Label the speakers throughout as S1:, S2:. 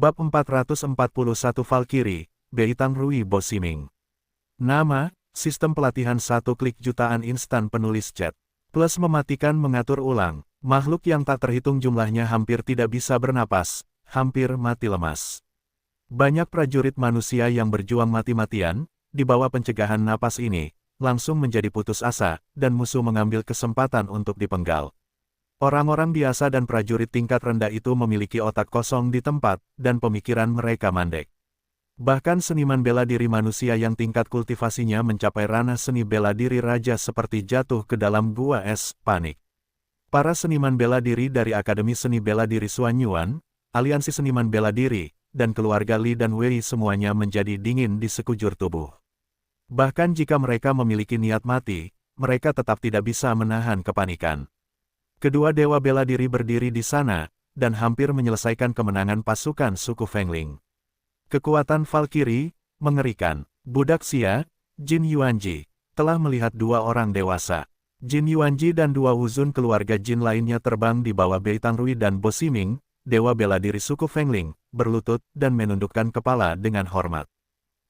S1: Bab 441 Valkyrie, Beitang Rui Bosiming. Nama, sistem pelatihan satu klik jutaan instan penulis chat. Plus mematikan mengatur ulang, makhluk yang tak terhitung jumlahnya hampir tidak bisa bernapas, hampir mati lemas. Banyak prajurit manusia yang berjuang mati-matian, di bawah pencegahan napas ini, langsung menjadi putus asa, dan musuh mengambil kesempatan untuk dipenggal. Orang-orang biasa dan prajurit tingkat rendah itu memiliki otak kosong di tempat, dan pemikiran mereka mandek. Bahkan seniman bela diri manusia yang tingkat kultivasinya mencapai ranah seni bela diri raja seperti jatuh ke dalam gua es, panik. Para seniman bela diri dari Akademi Seni Bela Diri Xuanyuan, Aliansi Seniman Bela Diri, dan keluarga Li dan Wei semuanya menjadi dingin di sekujur tubuh. Bahkan jika mereka memiliki niat mati, mereka tetap tidak bisa menahan kepanikan. Kedua dewa bela diri berdiri di sana, dan hampir menyelesaikan kemenangan pasukan suku Fengling. Kekuatan Valkyrie, mengerikan. Budak Xia, Jin Yuanji, telah melihat dua orang dewasa. Jin Yuanji dan dua wuzun keluarga Jin lainnya terbang di bawah Beitang Rui dan Bosiming, dewa bela diri suku Fengling, berlutut dan menundukkan kepala dengan hormat.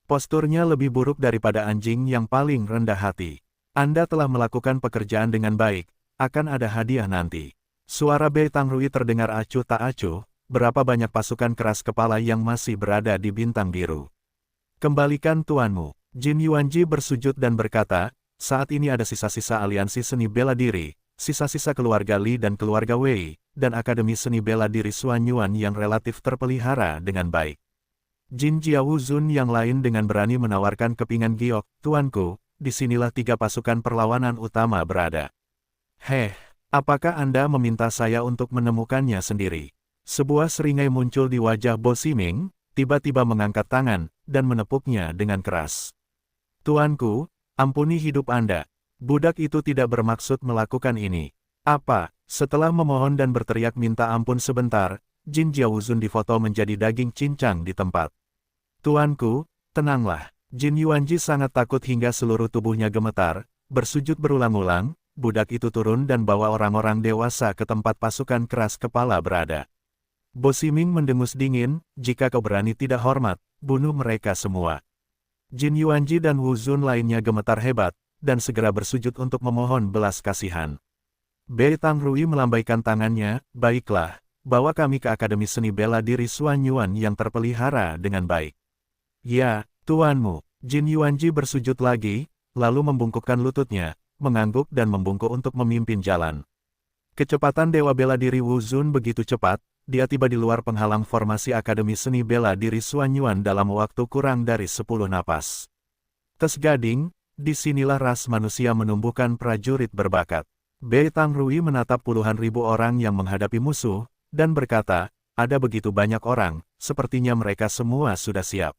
S1: Posturnya lebih buruk daripada anjing yang paling rendah hati. Anda telah melakukan pekerjaan dengan baik. Akan ada hadiah nanti. Suara Beitang Rui terdengar acuh tak acuh, berapa banyak pasukan keras kepala yang masih berada di bintang biru. Kembalikan tuanmu. Jin Yuanji bersujud dan berkata, saat ini ada sisa-sisa aliansi seni bela diri, sisa-sisa keluarga Li dan keluarga Wei, dan Akademi Seni Bela Diri Xuanyuan yang relatif terpelihara dengan baik. Jin Jiawuzun yang lain dengan berani menawarkan kepingan giok, tuanku, disinilah tiga pasukan perlawanan utama berada. Heh, apakah Anda meminta saya untuk menemukannya sendiri? Sebuah seringai muncul di wajah Bosiming, tiba-tiba mengangkat tangan, dan menepuknya dengan keras. Tuanku, ampuni hidup Anda. Budak itu tidak bermaksud melakukan ini. Apa? Setelah memohon dan berteriak minta ampun sebentar, Jin Jiawuzun difoto menjadi daging cincang di tempat. Tuanku, tenanglah. Jin Yuanji sangat takut hingga seluruh tubuhnya gemetar, bersujud berulang-ulang. Budak itu turun dan bawa orang-orang dewasa ke tempat pasukan keras kepala berada. Bosiming mendengus dingin, jika kau berani tidak hormat, bunuh mereka semua. Jin Yuanji dan wuzun lainnya gemetar hebat, dan segera bersujud untuk memohon belas kasihan. Beitang Rui melambaikan tangannya, baiklah, bawa kami ke Akademi Seni Bela Diri Xuanyuan yang terpelihara dengan baik. Ya, tuanmu. Jin Yuanji bersujud lagi, lalu membungkukkan lututnya, mengangguk dan membungkuk untuk memimpin jalan. Kecepatan Dewa Bela Diri Wuzun begitu cepat, dia tiba di luar penghalang formasi Akademi Seni Bela Diri Xuanyuan dalam waktu kurang dari 10 napas. Tes Gading, disinilah ras manusia menumbuhkan prajurit berbakat. Beitang Rui menatap puluhan ribu orang yang menghadapi musuh, dan berkata, ada begitu banyak orang, sepertinya mereka semua sudah siap.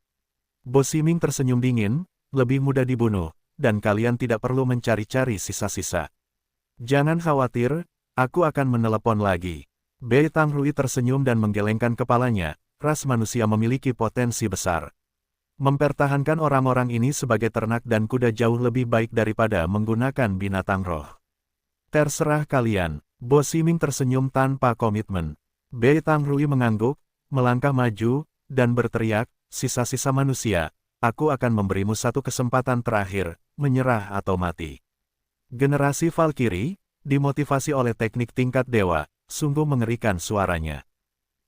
S1: Bosiming tersenyum dingin, lebih mudah dibunuh, dan kalian tidak perlu mencari-cari sisa-sisa. Jangan khawatir, aku akan menelepon lagi. Beitang Rui tersenyum dan menggelengkan kepalanya, ras manusia memiliki potensi besar. Mempertahankan orang-orang ini sebagai ternak dan kuda jauh lebih baik daripada menggunakan binatang roh. Terserah kalian. Bosiming tersenyum tanpa komitmen. Beitang Rui mengangguk, melangkah maju, dan berteriak, sisa-sisa manusia, aku akan memberimu satu kesempatan terakhir, menyerah atau mati. Generasi Valkyrie, dimotivasi oleh teknik tingkat dewa, sungguh mengerikan suaranya.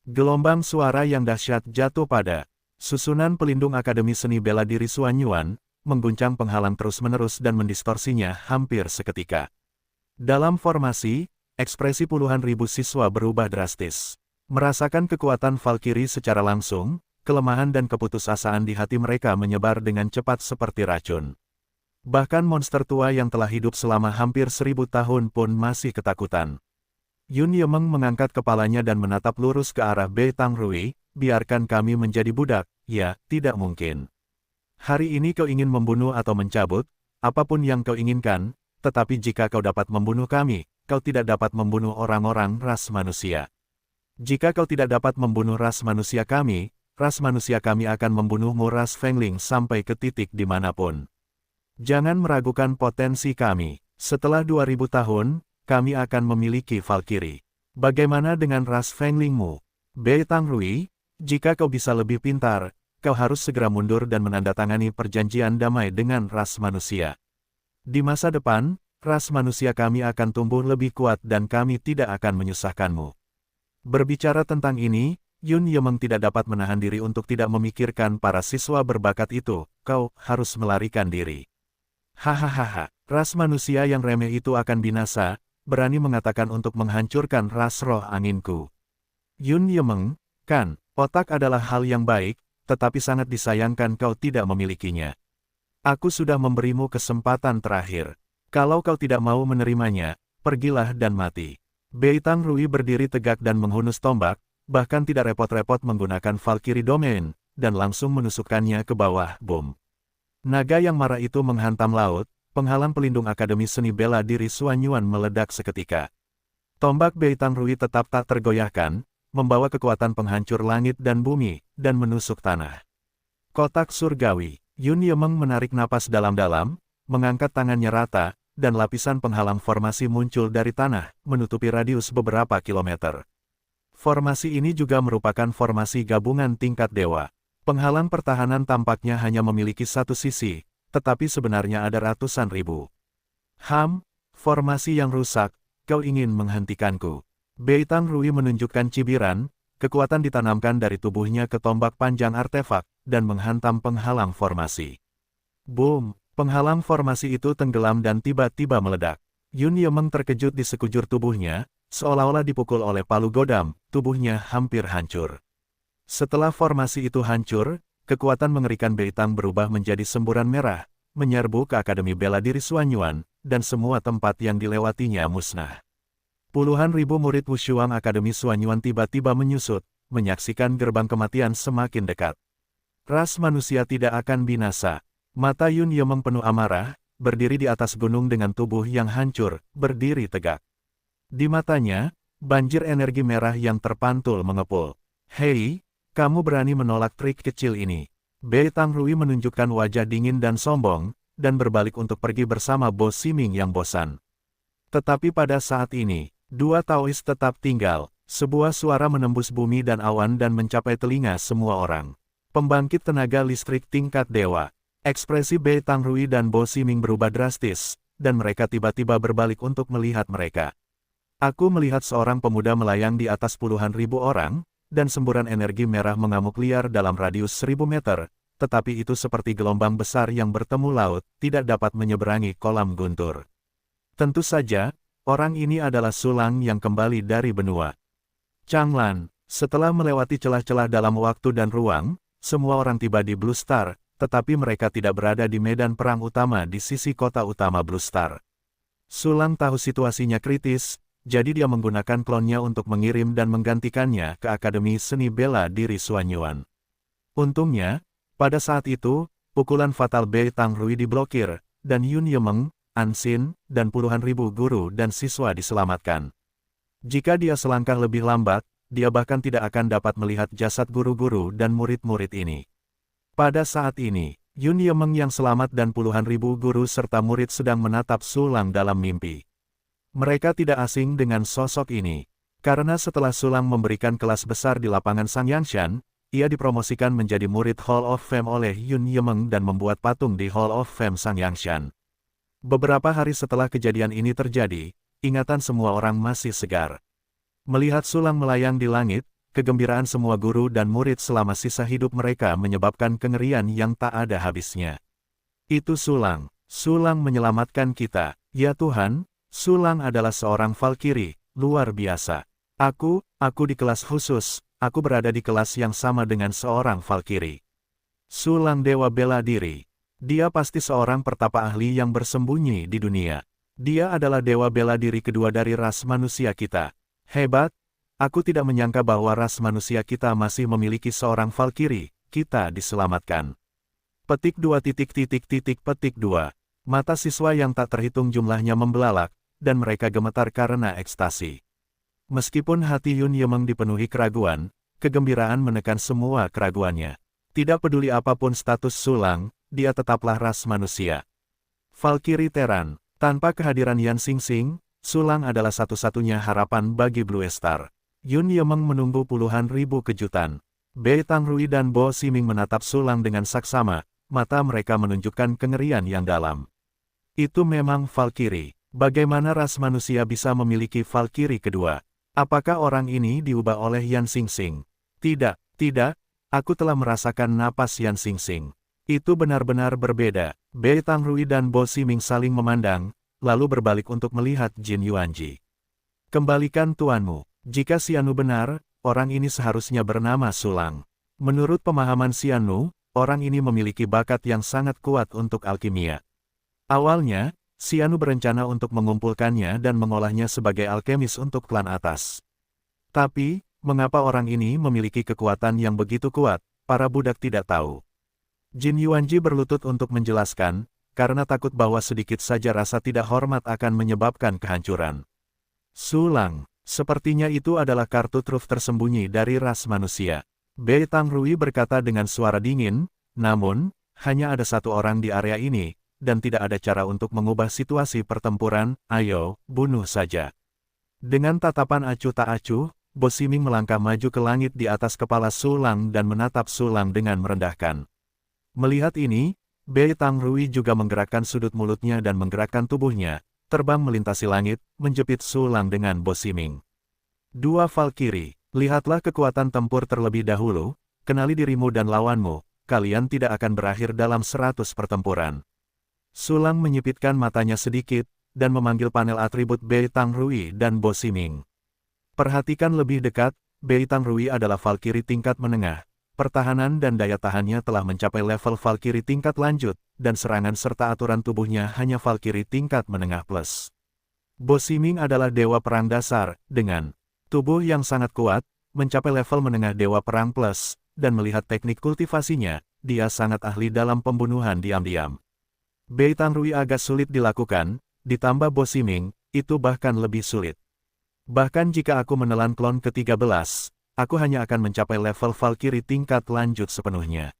S1: Gelombang suara yang dahsyat jatuh pada susunan pelindung Akademi Seni Bela Diri Xuanyuan, mengguncang penghalang terus-menerus dan mendistorsinya hampir seketika. Dalam formasi, ekspresi puluhan ribu siswa berubah drastis. Merasakan kekuatan Valkyrie secara langsung, kelemahan dan keputusasaan di hati mereka menyebar dengan cepat seperti racun. Bahkan monster tua yang telah hidup selama hampir 1000 tahun pun masih ketakutan. Yun Yemeng mengangkat kepalanya dan menatap lurus ke arah Beitang Rui, biarkan kami menjadi budak, ya, tidak mungkin. Hari ini kau ingin membunuh atau mencabut, apapun yang kau inginkan, tetapi jika kau dapat membunuh kami, kau tidak dapat membunuh orang-orang ras manusia. Jika kau tidak dapat membunuh ras manusia kami akan membunuhmu ras Fengling sampai ke titik dimanapun. Jangan meragukan potensi kami. Setelah 2000 tahun, kami akan memiliki Valkyrie. Bagaimana dengan ras Fenglingmu? Beitang Rui, Jika kau bisa lebih pintar, kau harus segera mundur dan menandatangani perjanjian damai dengan ras manusia. Di masa depan, ras manusia kami akan tumbuh lebih kuat dan kami tidak akan menyusahkanmu. Berbicara tentang ini, Yun Yemeng tidak dapat menahan diri untuk tidak memikirkan para siswa berbakat itu. Kau harus melarikan diri. Hahaha, ras manusia yang remeh itu akan binasa, berani mengatakan untuk menghancurkan ras roh anginku. Yun Yemeng, kan, otak adalah hal yang baik, tetapi sangat disayangkan kau tidak memilikinya. Aku sudah memberimu kesempatan terakhir. Kalau kau tidak mau menerimanya, pergilah dan mati. Beitang Rui berdiri tegak dan menghunus tombak, bahkan tidak repot-repot menggunakan Valkyrie Domain, dan langsung menusukkannya ke bawah bom. Naga yang marah itu menghantam laut, penghalang pelindung Akademi Seni Bela Diri Suanyuan meledak seketika. Tombak Beitang Rui tetap tak tergoyahkan, membawa kekuatan penghancur langit dan bumi, dan menusuk tanah. Kotak surgawi, Yun Yemeng menarik napas dalam-dalam, mengangkat tangannya rata, dan lapisan penghalang formasi muncul dari tanah, menutupi radius beberapa kilometer. Formasi ini juga merupakan formasi gabungan tingkat dewa. Penghalang pertahanan tampaknya hanya memiliki satu sisi, tetapi sebenarnya ada ratusan ribu. Formasi yang rusak, kau ingin menghentikanku. Beitang Rui menunjukkan cibiran, kekuatan ditanamkan dari tubuhnya ke tombak panjang artefak, dan menghantam penghalang formasi. Boom! Penghalang formasi itu tenggelam dan tiba-tiba meledak. Yun Yemeng terkejut di sekujur tubuhnya, seolah-olah dipukul oleh palu godam, tubuhnya hampir hancur. Setelah formasi itu hancur, kekuatan mengerikan Beitang berubah menjadi semburan merah, menyerbu ke Akademi Bela Diri Suanyuan, dan semua tempat yang dilewatinya musnah. Puluhan ribu murid Wushuang Akademi Suanyuan tiba-tiba menyusut, menyaksikan gerbang kematian semakin dekat. Ras manusia tidak akan binasa. Mata Yun Yemeng penuh amarah, berdiri di atas gunung dengan tubuh yang hancur, berdiri tegak. Di matanya, banjir energi merah yang terpantul mengepul. Hei! Kamu berani menolak trik kecil ini. Beitang Rui menunjukkan wajah dingin dan sombong, dan berbalik untuk pergi bersama Bo Ximing yang bosan. Tetapi pada saat ini, dua Taois tetap tinggal. Sebuah suara menembus bumi dan awan dan mencapai telinga semua orang. Pembangkit tenaga listrik tingkat dewa. Ekspresi Beitang Rui dan Bo Ximing berubah drastis, dan mereka tiba-tiba berbalik untuk melihat mereka. Aku melihat seorang pemuda melayang di atas puluhan ribu orang, dan semburan energi merah mengamuk liar dalam radius 1000 meter, tetapi itu seperti gelombang besar yang bertemu laut, tidak dapat menyeberangi kolam guntur. Tentu saja, orang ini adalah Sulang yang kembali dari benua Changlan. Setelah melewati celah-celah dalam waktu dan ruang, semua orang tiba di Blue Star, tetapi mereka tidak berada di medan perang utama di sisi kota utama Blue Star. Sulang tahu situasinya kritis, jadi dia menggunakan klonnya untuk mengirim dan menggantikannya ke Akademi Seni Bela Diri Suanyuan. Untungnya, pada saat itu, pukulan fatal Beitang Rui diblokir, dan Yun Yemeng, Ansin, dan puluhan ribu guru dan siswa diselamatkan. Jika dia selangkah lebih lambat, dia bahkan tidak akan dapat melihat jasad guru-guru dan murid-murid ini. Pada saat ini, Yun Yemeng yang selamat dan puluhan ribu guru serta murid sedang menatap Sulang dalam mimpi. Mereka tidak asing dengan sosok ini, karena setelah Sulang memberikan kelas besar di lapangan Sangyangshan, ia dipromosikan menjadi murid Hall of Fame oleh Yun Yemeng dan membuat patung di Hall of Fame Sangyangshan. Beberapa hari setelah kejadian ini terjadi, ingatan semua orang masih segar. Melihat Sulang melayang di langit, kegembiraan semua guru dan murid selama sisa hidup mereka menyebabkan kengerian yang tak ada habisnya. Itu Sulang. Sulang menyelamatkan kita, ya Tuhan. Sulang adalah seorang Valkyrie, luar biasa. Aku di kelas khusus, aku berada di kelas yang sama dengan seorang Valkyrie. Sulang Dewa Bela Diri. Dia pasti seorang pertapa ahli yang bersembunyi di dunia. Dia adalah Dewa Bela Diri kedua dari ras manusia kita. Hebat, aku tidak menyangka bahwa ras manusia kita masih memiliki seorang Valkyrie, kita diselamatkan. Petik 2. Mata siswa yang tak terhitung jumlahnya membelalak, dan mereka gemetar karena ekstasi. Meskipun hati Yun Yemeng dipenuhi keraguan, kegembiraan menekan semua keraguannya. Tidak peduli apapun status Sulang, dia tetaplah ras manusia. Valkyrie Terran, tanpa kehadiran Yan Xingxing, Sulang adalah satu-satunya harapan bagi Blue Star. Yun Yemeng menunggu puluhan ribu kejutan. Bei Tangrui dan Bo Ximing menatap Sulang dengan saksama, mata mereka menunjukkan kengerian yang dalam. Itu memang Valkyrie. Bagaimana ras manusia bisa memiliki Valkyrie kedua? Apakah orang ini diubah oleh Yan Xingxing? Tidak, tidak, aku telah merasakan napas Yan Xingxing. Itu benar-benar berbeda. Bei Tangrui dan Bo Ximing saling memandang, lalu berbalik untuk melihat Jin Yuanji. Kembalikan tuanmu. Jika Xianu benar, orang ini seharusnya bernama Sulang. Menurut pemahaman Xianu, orang ini memiliki bakat yang sangat kuat untuk alkimia. Awalnya, Xianu berencana untuk mengumpulkannya dan mengolahnya sebagai alkemis untuk klan atas. Tapi, mengapa orang ini memiliki kekuatan yang begitu kuat, para budak tidak tahu. Jin Yuanji berlutut untuk menjelaskan, karena takut bahwa sedikit saja rasa tidak hormat akan menyebabkan kehancuran. Sulang, sepertinya itu adalah kartu truf tersembunyi dari ras manusia. Bei Tangrui berkata dengan suara dingin, namun, hanya ada satu orang di area ini, dan tidak ada cara untuk mengubah situasi pertempuran, ayo, bunuh saja. Dengan tatapan acuh tak acuh, Bo Ximing melangkah maju ke langit di atas kepala Sulang dan menatap Sulang dengan merendahkan. Melihat ini, Bei Tangrui juga menggerakkan sudut mulutnya dan menggerakkan tubuhnya, terbang melintasi langit, menjepit Sulang dengan Bo Ximing. Dua Valkyrie, lihatlah kekuatan tempur terlebih dahulu, kenali dirimu dan lawanmu, kalian tidak akan berakhir dalam 100 pertempuran. Sulang menyipitkan matanya sedikit, dan memanggil panel atribut Bei Tangrui dan Bo Ximing. Perhatikan lebih dekat, Bei Tangrui adalah Valkyrie tingkat menengah. Pertahanan dan daya tahannya telah mencapai level Valkyrie tingkat lanjut, dan serangan serta aturan tubuhnya hanya Valkyrie tingkat menengah plus. Bo Ximing adalah dewa perang dasar, dengan tubuh yang sangat kuat, mencapai level menengah dewa perang plus, dan melihat teknik kultivasinya, dia sangat ahli dalam pembunuhan diam-diam. Bei Tangrui agak sulit dilakukan, ditambah Bo Ximing, itu bahkan lebih sulit. Bahkan jika aku menelan klon ke-13, aku hanya akan mencapai level Valkyrie tingkat lanjut sepenuhnya.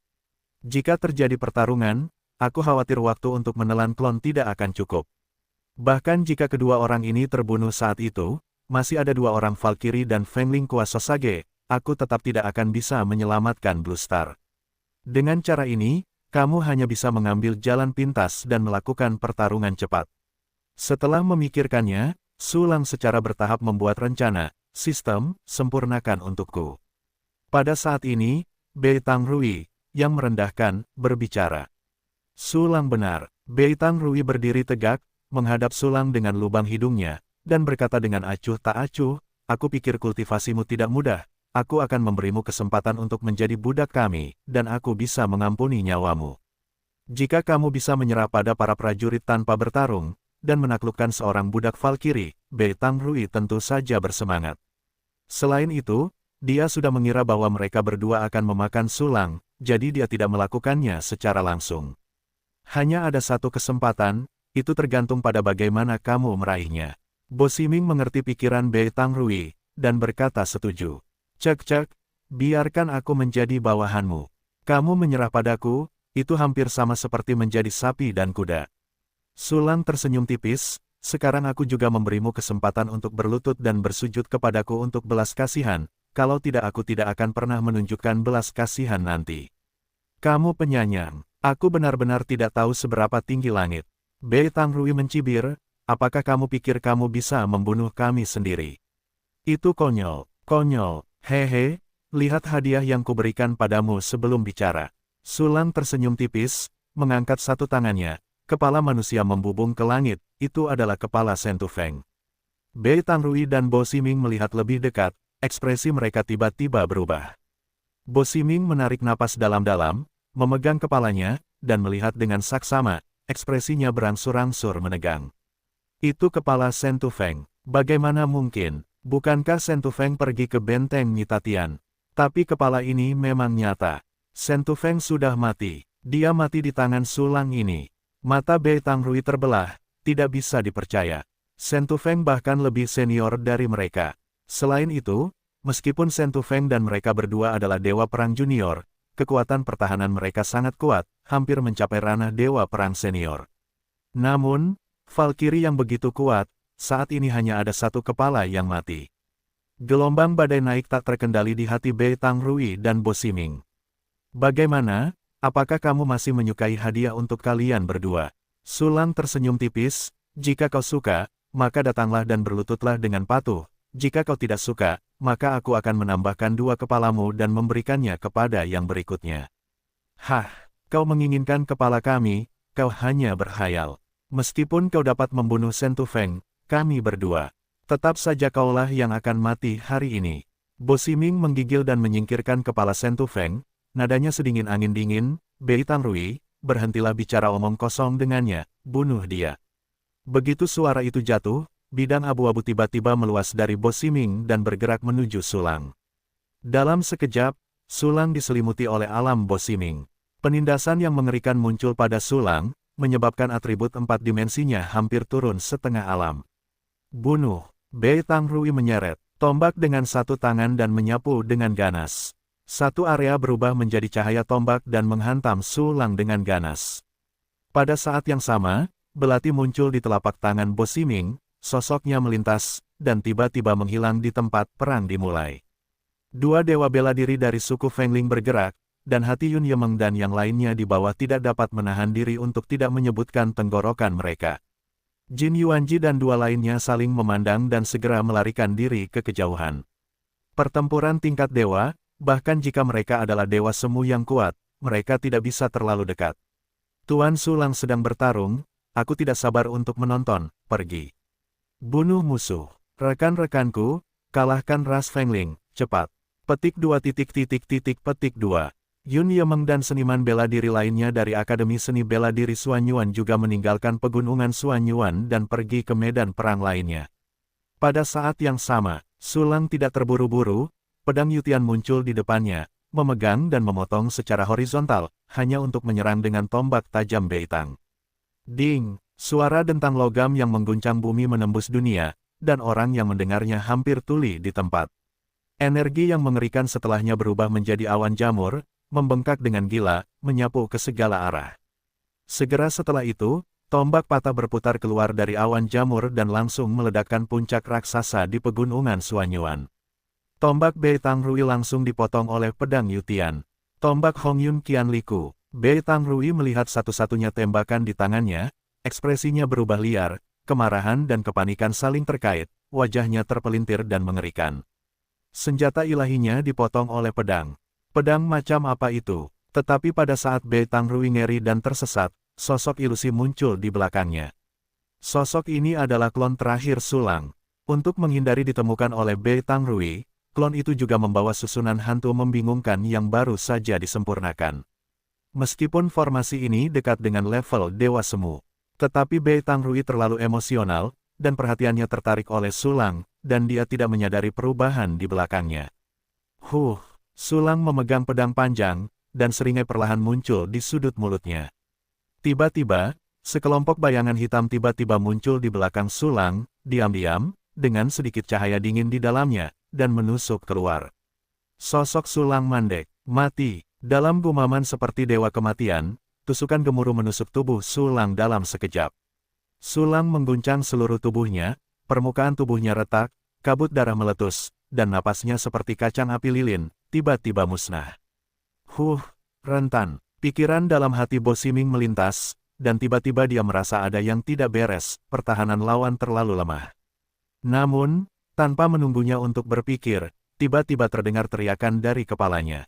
S1: Jika terjadi pertarungan, aku khawatir waktu untuk menelan klon tidak akan cukup. Bahkan jika kedua orang ini terbunuh saat itu, masih ada dua orang Valkyrie dan Fengling kuasa Sage, aku tetap tidak akan bisa menyelamatkan Blue Star. Dengan cara ini, kamu hanya bisa mengambil jalan pintas dan melakukan pertarungan cepat. Setelah memikirkannya, Sulang secara bertahap membuat rencana, sistem, sempurnakan untukku. Pada saat ini, Bei Tangrui, yang merendahkan, berbicara. Sulang benar. Bei Tangrui berdiri tegak, menghadap Sulang dengan lubang hidungnya, dan berkata dengan acuh tak acuh, aku pikir kultivasimu tidak mudah, aku akan memberimu kesempatan untuk menjadi budak kami, dan aku bisa mengampuni nyawamu. Jika kamu bisa menyerah pada para prajurit tanpa bertarung, dan menaklukkan seorang budak Valkyrie, Bei Tangrui tentu saja bersemangat. Selain itu, dia sudah mengira bahwa mereka berdua akan memakan Sulang, jadi dia tidak melakukannya secara langsung. Hanya ada satu kesempatan, itu tergantung pada bagaimana kamu meraihnya. Bo Ximing mengerti pikiran Bei Tangrui, dan berkata setuju. Cek, biarkan aku menjadi bawahanmu. Kamu menyerah padaku, itu hampir sama seperti menjadi sapi dan kuda. Sulang tersenyum tipis, sekarang aku juga memberimu kesempatan untuk berlutut dan bersujud kepadaku untuk belas kasihan, kalau tidak aku tidak akan pernah menunjukkan belas kasihan nanti. Kamu penyayang, aku benar-benar tidak tahu seberapa tinggi langit. Bei Tangrui mencibir, apakah kamu pikir kamu bisa membunuh kami sendiri? Itu konyol, hehe, lihat hadiah yang kuberikan padamu sebelum bicara. Sulang tersenyum tipis, mengangkat satu tangannya. Kepala manusia membubung ke langit, itu adalah kepala Sentufeng. Bei Tangrui dan Bo Ximing melihat lebih dekat, ekspresi mereka tiba-tiba berubah. Bo Ximing menarik napas dalam-dalam, memegang kepalanya, dan melihat dengan saksama, ekspresinya berangsur-angsur menegang. Itu kepala Sentufeng, bagaimana mungkin, bukankah Sentufeng pergi ke benteng Nitatian? Tapi kepala ini memang nyata. Sentufeng sudah mati, dia mati di tangan Sulang ini. Mata Bei Tangrui terbelah, tidak bisa dipercaya. Sentufeng bahkan lebih senior dari mereka. Selain itu, meskipun Sentufeng dan mereka berdua adalah dewa perang junior, kekuatan pertahanan mereka sangat kuat, hampir mencapai ranah dewa perang senior. Namun, Valkyrie yang begitu kuat, saat ini hanya ada satu kepala yang mati. Gelombang badai naik tak terkendali di hati Bei Tangrui dan Bo Ximing. Bagaimana? Apakah kamu masih menyukai hadiah untuk kalian berdua? Sulang tersenyum tipis, jika kau suka, maka datanglah dan berlututlah dengan patuh. Jika kau tidak suka, maka aku akan menambahkan 2 kepalamu dan memberikannya kepada yang berikutnya. Hah, kau menginginkan kepala kami, kau hanya berhayal. Meskipun kau dapat membunuh Shen Tufeng, kami berdua. Tetap saja kaulah yang akan mati hari ini. Bo Ximing menggigil dan menyingkirkan kepala Shen Tufeng, nadanya sedingin angin dingin. Bei Tangrui, berhentilah bicara omong kosong dengannya, bunuh dia. Begitu suara itu jatuh, bidang abu-abu tiba-tiba meluas dari Bo Ximing dan bergerak menuju Sulang. Dalam sekejap, Sulang diselimuti oleh alam Bo Ximing. Penindasan yang mengerikan muncul pada Sulang, menyebabkan atribut 4 dimensinya hampir turun setengah alam. Bunuh! Bei Tangrui menyeret tombak dengan satu tangan dan menyapu dengan ganas. Satu area berubah menjadi cahaya tombak dan menghantam Sulang dengan ganas. Pada saat yang sama, belati muncul di telapak tangan Bo Ximing, sosoknya melintas, dan tiba-tiba menghilang di tempat perang dimulai. 2 dewa bela diri dari suku Fengling bergerak, dan hati Yun Yemeng dan yang lainnya di bawah tidak dapat menahan diri untuk tidak menyebutkan tenggorokan mereka. Jin Yuanji dan 2 lainnya saling memandang dan segera melarikan diri ke kejauhan. Pertempuran tingkat dewa, bahkan jika mereka adalah dewa semu yang kuat, mereka tidak bisa terlalu dekat. Tuan Sulang sedang bertarung, aku tidak sabar untuk menonton, pergi. Bunuh musuh. Rekan-rekanku, kalahkan ras Fengling, cepat. Petik 2 petik 2. Yun Yemeng dan seniman bela diri lainnya dari Akademi Seni Bela Diri Suanyuan juga meninggalkan pegunungan Suanyuan dan pergi ke medan perang lainnya. Pada saat yang sama, Sulang tidak terburu-buru, pedang Yutian muncul di depannya, memegang dan memotong secara horizontal, hanya untuk menyerang dengan tombak tajam Beitang. Ding! Suara dentang logam yang mengguncang bumi menembus dunia, dan orang yang mendengarnya hampir tuli di tempat. Energi yang mengerikan setelahnya berubah menjadi awan jamur, membengkak dengan gila, menyapu ke segala arah. Segera setelah itu, tombak patah berputar keluar dari awan jamur dan langsung meledakkan puncak raksasa di pegunungan Suanyuan. Tombak Bei Tangrui langsung dipotong oleh pedang Yutian. Tombak Hong Yun Qian Liku. Bei Tangrui melihat satu-satunya tembakan di tangannya, ekspresinya berubah liar, kemarahan dan kepanikan saling terkait, wajahnya terpelintir dan mengerikan. Senjata ilahinya dipotong oleh pedang. Pedang macam apa itu? Tetapi pada saat Bei Tangrui ngeri dan tersesat, sosok ilusi muncul di belakangnya. Sosok ini adalah klon terakhir Sulang. Untuk menghindari ditemukan oleh Bei Tangrui, klon itu juga membawa susunan hantu membingungkan yang baru saja disempurnakan. Meskipun formasi ini dekat dengan level Dewa Semu, tetapi Bei Tangrui terlalu emosional, dan perhatiannya tertarik oleh Sulang, dan dia tidak menyadari perubahan di belakangnya. Sulang memegang pedang panjang, dan seringai perlahan muncul di sudut mulutnya. Tiba-tiba, sekelompok bayangan hitam tiba-tiba muncul di belakang Sulang, diam-diam, dengan sedikit cahaya dingin di dalamnya, dan menusuk keluar. Sosok Sulang mandek, mati. Dalam gumaman seperti dewa kematian, tusukan gemuruh menusuk tubuh Sulang dalam sekejap. Sulang mengguncang seluruh tubuhnya, permukaan tubuhnya retak, kabut darah meletus, dan napasnya seperti kacang api lilin, tiba-tiba musnah. Rentan. Pikiran dalam hati Bo Ximing melintas, dan tiba-tiba dia merasa ada yang tidak beres, pertahanan lawan terlalu lemah. Namun, tanpa menunggunya untuk berpikir, tiba-tiba terdengar teriakan dari kepalanya.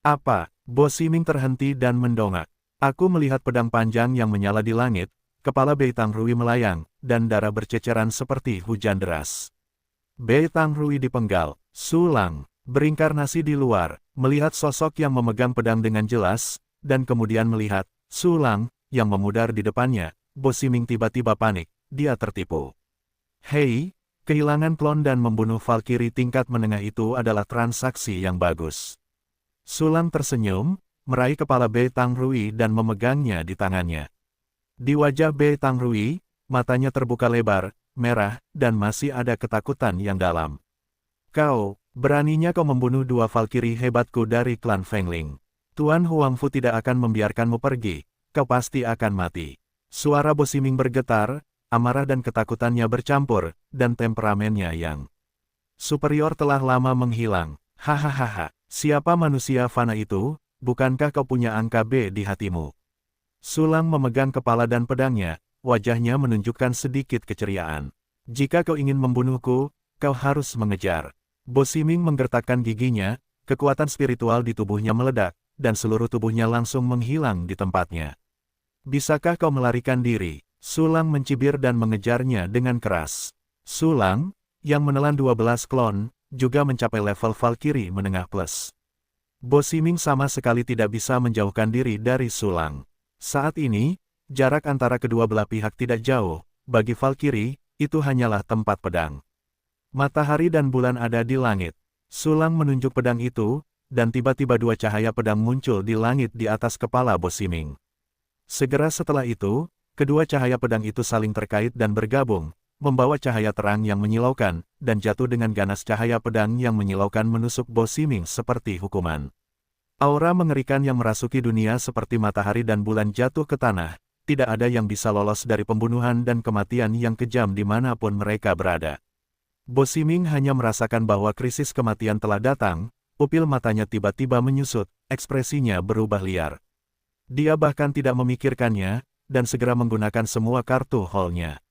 S1: Apa? Bo Ximing terhenti dan mendongak. Aku melihat pedang panjang yang menyala di langit, kepala Bei Tangrui melayang, dan darah berceceran seperti hujan deras. Bei Tangrui dipenggal. Sulang berinkarnasi di luar, melihat sosok yang memegang pedang dengan jelas, dan kemudian melihat Sulang yang memudar di depannya. Bo Ximing tiba-tiba panik, dia tertipu. Hei, kehilangan klon dan membunuh Valkyrie tingkat menengah itu adalah transaksi yang bagus. Sulang tersenyum, meraih kepala Bei Tangrui dan memegangnya di tangannya. Di wajah Bei Tangrui, matanya terbuka lebar, merah, dan masih ada ketakutan yang dalam. Beraninya kau membunuh 2 Valkyrie hebatku dari klan Fengling. Tuan Huangfu tidak akan membiarkanmu pergi, kau pasti akan mati. Suara Bo Ximing bergetar, amarah dan ketakutannya bercampur, dan temperamennya yang superior telah lama menghilang. Hahaha, siapa manusia fana itu? Bukankah kau punya angka B di hatimu? Sulang memegang kepala dan pedangnya, wajahnya menunjukkan sedikit keceriaan. Jika kau ingin membunuhku, kau harus mengejar. Bo Ximing menggertakkan giginya, kekuatan spiritual di tubuhnya meledak, dan seluruh tubuhnya langsung menghilang di tempatnya. Bisakah kau melarikan diri? Sulang mencibir dan mengejarnya dengan keras. Sulang, yang menelan 12 klon, juga mencapai level Valkyrie menengah plus. Bo Ximing sama sekali tidak bisa menjauhkan diri dari Sulang. Saat ini, jarak antara kedua belah pihak tidak jauh, bagi Valkyrie, itu hanyalah tempat pedang. Matahari dan bulan ada di langit. Sulang menunjuk pedang itu, dan tiba-tiba dua cahaya pedang muncul di langit di atas kepala Bo Ximing. Segera setelah itu, kedua cahaya pedang itu saling terkait dan bergabung, membawa cahaya terang yang menyilaukan, dan jatuh dengan ganas cahaya pedang yang menyilaukan menusuk Bo Ximing seperti hukuman. Aura mengerikan yang merasuki dunia seperti matahari dan bulan jatuh ke tanah, tidak ada yang bisa lolos dari pembunuhan dan kematian yang kejam dimanapun mereka berada. Bo Ximing hanya merasakan bahwa krisis kematian telah datang, pupil matanya tiba-tiba menyusut, ekspresinya berubah liar. Dia bahkan tidak memikirkannya, dan segera menggunakan semua kartu hall-nya.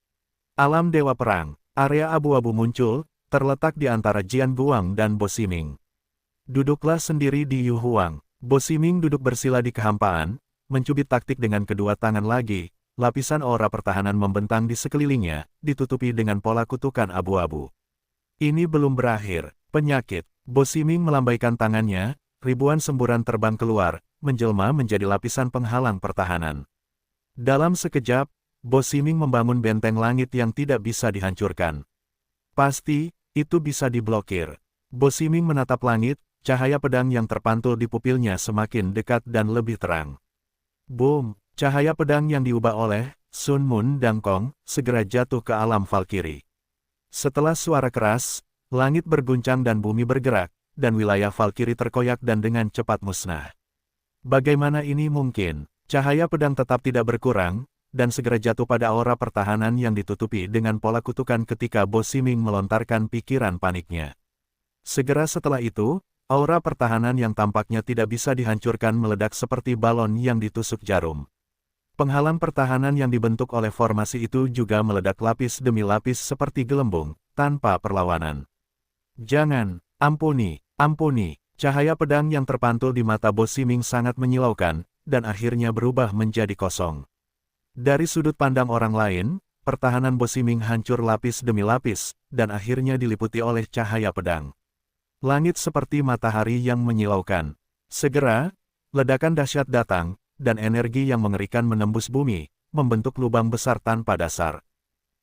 S1: Alam Dewa Perang, area abu-abu muncul, terletak di antara Jian Guang dan Bo Ximing. Duduklah sendiri di Yu Huang. Bo Ximing duduk bersila di kehampaan, mencubit taktik dengan kedua tangan lagi, lapisan aura pertahanan membentang di sekelilingnya, ditutupi dengan pola kutukan abu-abu. Ini belum berakhir, penyakit. Bo Ximing melambaikan tangannya, ribuan semburan terbang keluar, menjelma menjadi lapisan penghalang pertahanan. Dalam sekejap, Bo Ximing membangun benteng langit yang tidak bisa dihancurkan. Pasti, itu bisa diblokir. Bo Ximing menatap langit, cahaya pedang yang terpantul di pupilnya semakin dekat dan lebih terang. Boom! Cahaya pedang yang diubah oleh Sun Moon Dangkong segera jatuh ke alam Valkyrie. Setelah suara keras, langit berguncang dan bumi bergerak, dan wilayah Valkyrie terkoyak dan dengan cepat musnah. Bagaimana ini mungkin? Cahaya pedang tetap tidak berkurang, dan segera jatuh pada aura pertahanan yang ditutupi dengan pola kutukan ketika Bo Ximing melontarkan pikiran paniknya. Segera setelah itu, aura pertahanan yang tampaknya tidak bisa dihancurkan meledak seperti balon yang ditusuk jarum. Penghalang pertahanan yang dibentuk oleh formasi itu juga meledak lapis demi lapis seperti gelembung, tanpa perlawanan. Jangan, ampuni, ampuni. Cahaya pedang yang terpantul di mata Bo Ximing sangat menyilaukan, dan akhirnya berubah menjadi kosong. Dari sudut pandang orang lain, pertahanan Bo Ximing hancur lapis demi lapis, dan akhirnya diliputi oleh cahaya pedang. Langit seperti matahari yang menyilaukan. Segera, ledakan dahsyat datang, dan energi yang mengerikan menembus bumi, membentuk lubang besar tanpa dasar.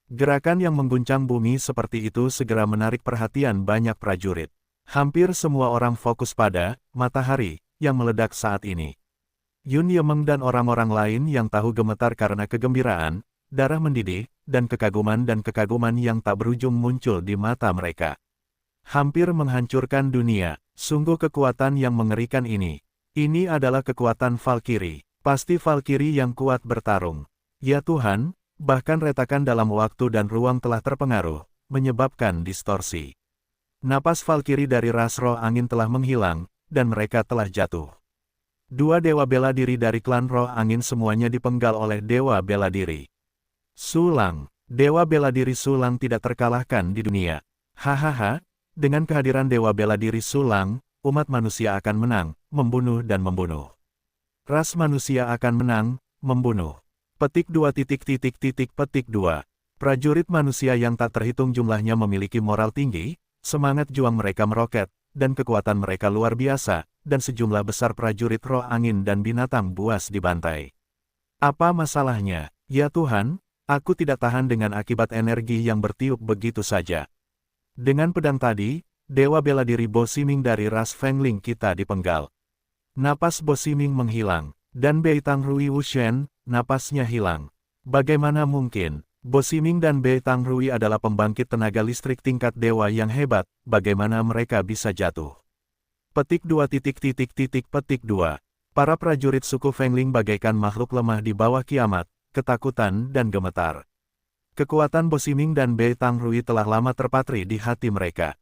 S1: Gerakan yang mengguncang bumi seperti itu segera menarik perhatian banyak prajurit. Hampir semua orang fokus pada matahari yang meledak saat ini. Yun Yemeng dan orang-orang lain yang tahu gemetar karena kegembiraan, darah mendidih, dan kekaguman yang tak berujung muncul di mata mereka. Hampir menghancurkan dunia, sungguh kekuatan yang mengerikan ini. Ini adalah kekuatan Valkyrie, pasti Valkyrie yang kuat bertarung. Ya Tuhan, bahkan retakan dalam waktu dan ruang telah terpengaruh, menyebabkan distorsi. Napas Valkyrie dari ras roh angin telah menghilang, dan mereka telah jatuh. Dua dewa bela diri dari klan roh angin semuanya dipenggal oleh dewa bela diri. Sulang, dewa bela diri Sulang tidak terkalahkan di dunia. Hahaha, dengan kehadiran dewa bela diri Sulang, umat manusia akan menang, membunuh dan membunuh. Ras manusia akan menang, membunuh. Petik 2. Petik 2. Prajurit manusia yang tak terhitung jumlahnya memiliki moral tinggi, semangat juang mereka meroket, dan kekuatan mereka luar biasa, dan sejumlah besar prajurit roh angin dan binatang buas dibantai. Apa masalahnya? Ya Tuhan, aku tidak tahan dengan akibat energi yang bertiup begitu saja. Dengan pedang tadi, dewa bela diri Bo Ximing dari ras Fengling kita dipenggal. Napas Bo Ximing menghilang, dan Beitang Rui Wushen, napasnya hilang. Bagaimana mungkin? Bo Ximing dan Beitang Rui adalah pembangkit tenaga listrik tingkat dewa yang hebat, bagaimana mereka bisa jatuh? Petik 2. Petik 2. Para prajurit suku Fengling bagaikan makhluk lemah di bawah kiamat, ketakutan dan gemetar. Kekuatan Bo Ximing dan Beitang Rui telah lama terpatri di hati mereka.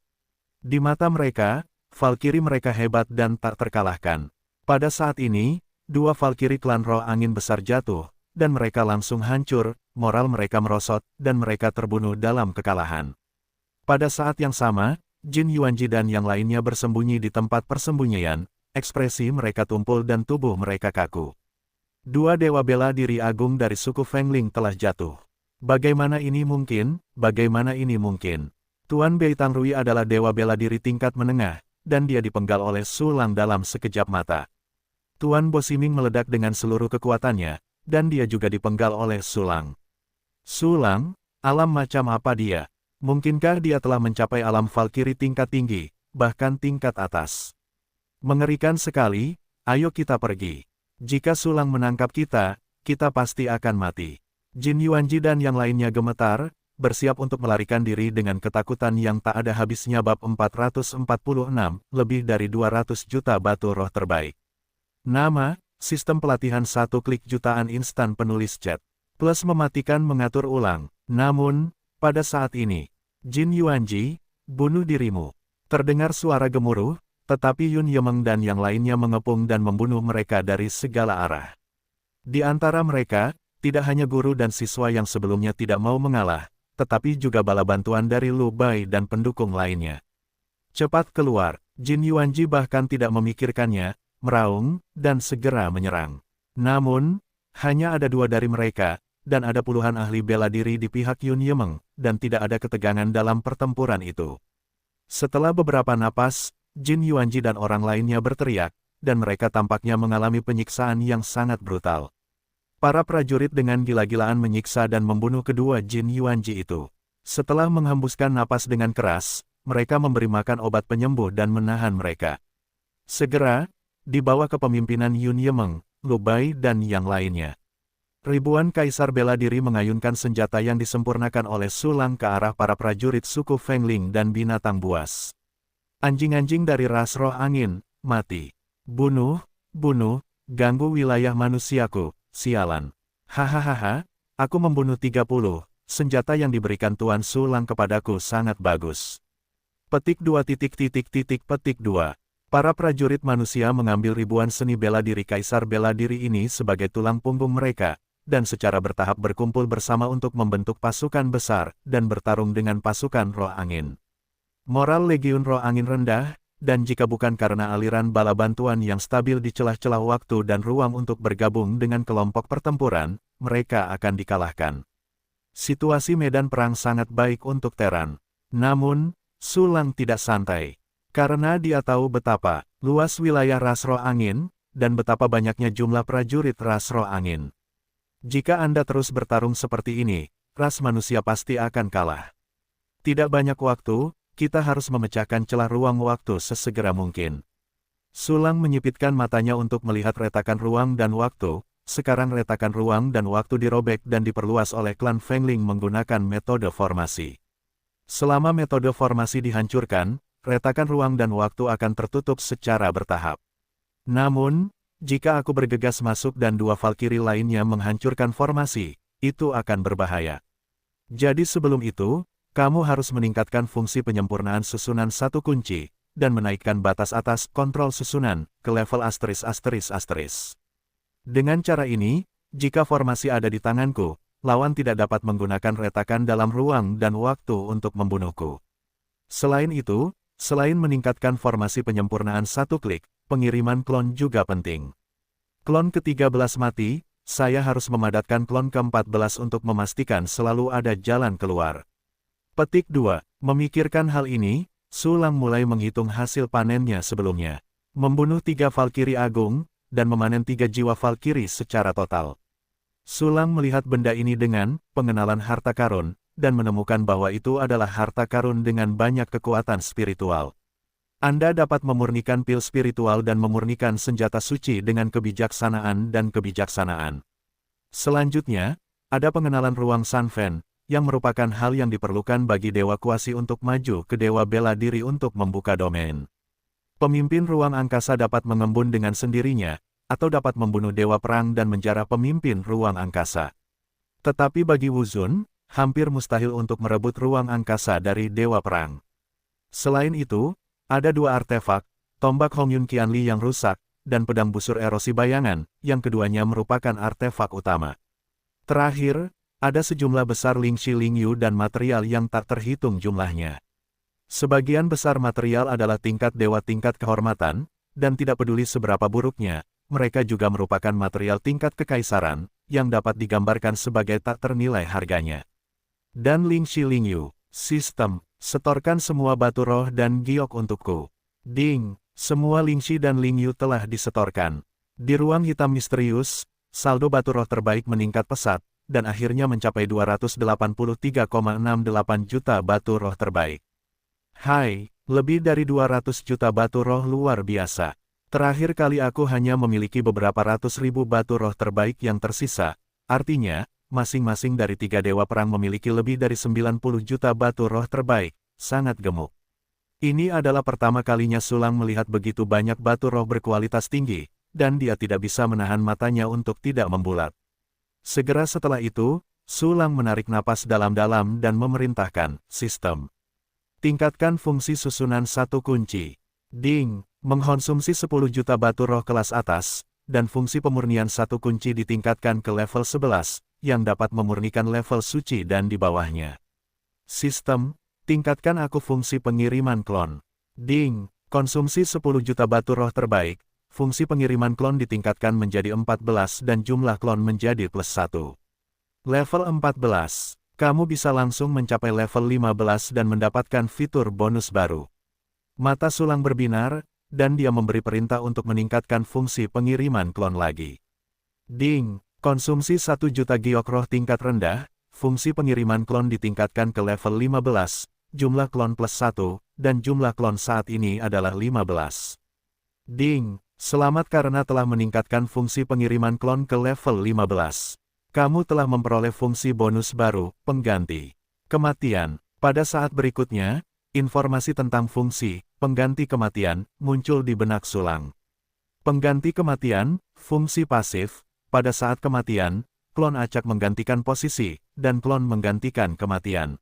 S1: Di mata mereka, Valkyrie mereka hebat dan tak terkalahkan. Pada saat ini, dua Valkyrie klan roh angin besar jatuh, dan mereka langsung hancur, moral mereka merosot, dan mereka terbunuh dalam kekalahan. Pada saat yang sama, Jin Yuanji dan yang lainnya bersembunyi di tempat persembunyian, ekspresi mereka tumpul dan tubuh mereka kaku. Dua dewa bela diri agung dari suku Fengling telah jatuh. Bagaimana ini mungkin? Bagaimana ini mungkin? Tuan Beitang Rui adalah dewa bela diri tingkat menengah, dan dia dipenggal oleh Su Lang dalam sekejap mata. Tuan Bo Ximing meledak dengan seluruh kekuatannya, dan dia juga dipenggal oleh Su Lang. Su Lang, alam macam apa dia? Mungkinkah dia telah mencapai alam Valkyrie tingkat tinggi, bahkan tingkat atas? Mengerikan sekali, ayo kita pergi. Jika Su Lang menangkap kita, kita pasti akan mati. Jin Yuanji dan yang lainnya gemetar, bersiap untuk melarikan diri dengan ketakutan yang tak ada habisnya. Bab 446, lebih dari 200 juta batu roh terbaik. Nama, sistem pelatihan 1 klik jutaan instan penulis chat. Plus mematikan mengatur ulang. Namun, pada saat ini, Jin Yuanji, bunuh dirimu. Terdengar suara gemuruh, tetapi Yun Yemeng dan yang lainnya mengepung dan membunuh mereka dari segala arah. Di antara mereka, tidak hanya guru dan siswa yang sebelumnya tidak mau mengalah, tetapi juga bala bantuan dari Lu Bai dan pendukung lainnya. Cepat keluar, Jin Yuanji bahkan tidak memikirkannya, meraung, dan segera menyerang. Namun, hanya ada 2 dari mereka, dan ada puluhan ahli bela diri di pihak Yun Yemeng, dan tidak ada ketegangan dalam pertempuran itu. Setelah beberapa napas, Jin Yuanji dan orang lainnya berteriak, dan mereka tampaknya mengalami penyiksaan yang sangat brutal. Para prajurit dengan gila-gilaan menyiksa dan membunuh kedua Jin Yuanji itu. Setelah menghembuskan napas dengan keras, mereka memberi makan obat penyembuh dan menahan mereka. Segera, di bawah kepemimpinan Yun Yemeng, Lu Bai dan yang lainnya. Ribuan kaisar bela diri mengayunkan senjata yang disempurnakan oleh Su Lang ke arah para prajurit suku Fengling dan binatang buas. Anjing-anjing dari ras roh angin, mati. Bunuh, bunuh, ganggu wilayah manusiaku, sialan. Hahaha, aku membunuh 30, senjata yang diberikan Tuan Su Lang kepadaku sangat bagus. Petik 2 petik 2. Para prajurit manusia mengambil ribuan seni bela diri kaisar bela diri ini sebagai tulang punggung mereka, dan secara bertahap berkumpul bersama untuk membentuk pasukan besar, dan bertarung dengan pasukan roh angin. Moral Legiun Roh Angin rendah, dan jika bukan karena aliran bala bantuan yang stabil di celah-celah waktu dan ruang untuk bergabung dengan kelompok pertempuran, mereka akan dikalahkan. Situasi medan perang sangat baik untuk Teran. Namun, Su Lang tidak santai. Karena dia tahu betapa luas wilayah ras roh angin, dan betapa banyaknya jumlah prajurit ras roh angin. Jika Anda terus bertarung seperti ini, ras manusia pasti akan kalah. Tidak banyak waktu, kita harus memecahkan celah ruang waktu sesegera mungkin. Su Lang menyipitkan matanya untuk melihat retakan ruang dan waktu. Sekarang retakan ruang dan waktu dirobek dan diperluas oleh klan Fengling menggunakan metode formasi. Selama metode formasi dihancurkan, retakan ruang dan waktu akan tertutup secara bertahap. Namun, jika aku bergegas masuk dan 2 Valkyrie lainnya menghancurkan formasi, itu akan berbahaya. Jadi sebelum itu, kamu harus meningkatkan fungsi penyempurnaan susunan 1 kunci, dan menaikkan batas atas kontrol susunan ke level ****. Dengan cara ini, jika formasi ada di tanganku, lawan tidak dapat menggunakan retakan dalam ruang dan waktu untuk membunuhku. Selain itu, selain meningkatkan formasi penyempurnaan 1 klik, pengiriman klon juga penting. Klon ke-13 mati, saya harus memadatkan klon ke-14 untuk memastikan selalu ada jalan keluar. Petik 2. Memikirkan hal ini, Su Lang mulai menghitung hasil panennya sebelumnya. Membunuh 3 Valkyrie agung, dan memanen 3 jiwa Valkyrie secara total. Su Lang melihat benda ini dengan pengenalan harta karun, dan menemukan bahwa itu adalah harta karun dengan banyak kekuatan spiritual. Anda dapat memurnikan pil spiritual dan memurnikan senjata suci dengan kebijaksanaan dan kebijaksanaan. Selanjutnya, ada pengenalan ruang Sanfen, yang merupakan hal yang diperlukan bagi Dewa Kuasi untuk maju ke Dewa Bela Diri untuk membuka domain. Pemimpin ruang angkasa dapat mengembun dengan sendirinya, atau dapat membunuh Dewa Perang dan menjarah pemimpin ruang angkasa. Tetapi bagi Wu Zun, hampir mustahil untuk merebut ruang angkasa dari Dewa Perang. Selain itu, ada dua artefak, tombak Hongyun Qianli yang rusak, dan pedang busur erosi bayangan, yang keduanya merupakan artefak utama. Terakhir, ada sejumlah besar Lingxi Lingyu dan material yang tak terhitung jumlahnya. Sebagian besar material adalah tingkat dewa tingkat kehormatan, dan tidak peduli seberapa buruknya, mereka juga merupakan material tingkat kekaisaran, yang dapat digambarkan sebagai tak ternilai harganya. Dan Lingxi Lingyu, sistem, setorkan semua batu roh dan giok untukku. Ding, semua Lingxi dan Lingyu telah disetorkan. Di ruang hitam misterius, saldo batu roh terbaik meningkat pesat, dan akhirnya mencapai 283,68 juta batu roh terbaik. Hai, lebih dari 200 juta batu roh luar biasa. Terakhir kali aku hanya memiliki beberapa ratus ribu batu roh terbaik yang tersisa, artinya, masing-masing dari tiga dewa perang memiliki lebih dari 90 juta batu roh terbaik, sangat gemuk. Ini adalah pertama kalinya Sulang melihat begitu banyak batu roh berkualitas tinggi, dan dia tidak bisa menahan matanya untuk tidak membulat. Segera setelah itu, Sulang menarik napas dalam-dalam dan memerintahkan, sistem. Tingkatkan fungsi susunan satu kunci. Ding, mengkonsumsi 10 juta batu roh kelas atas, dan fungsi pemurnian satu kunci ditingkatkan ke level 11, yang dapat memurnikan level suci dan di bawahnya. Sistem, tingkatkan aku fungsi pengiriman klon. Ding, konsumsi 10 juta batu roh terbaik, fungsi pengiriman klon ditingkatkan menjadi 14 dan jumlah klon menjadi +1. Level 14, kamu bisa langsung mencapai level 15 dan mendapatkan fitur bonus baru. Mata Sulang berbinar, dan dia memberi perintah untuk meningkatkan fungsi pengiriman klon lagi. Ding, konsumsi 1 juta giok roh tingkat rendah, fungsi pengiriman klon ditingkatkan ke level 15, jumlah klon +1, dan jumlah klon saat ini adalah 15. Ding, selamat karena telah meningkatkan fungsi pengiriman klon ke level 15. Kamu telah memperoleh fungsi bonus baru, pengganti kematian. Pada saat berikutnya, informasi tentang fungsi pengganti kematian muncul di benak Sulang. Pengganti kematian, fungsi pasif, pada saat kematian, klon acak menggantikan posisi, dan klon menggantikan kematian.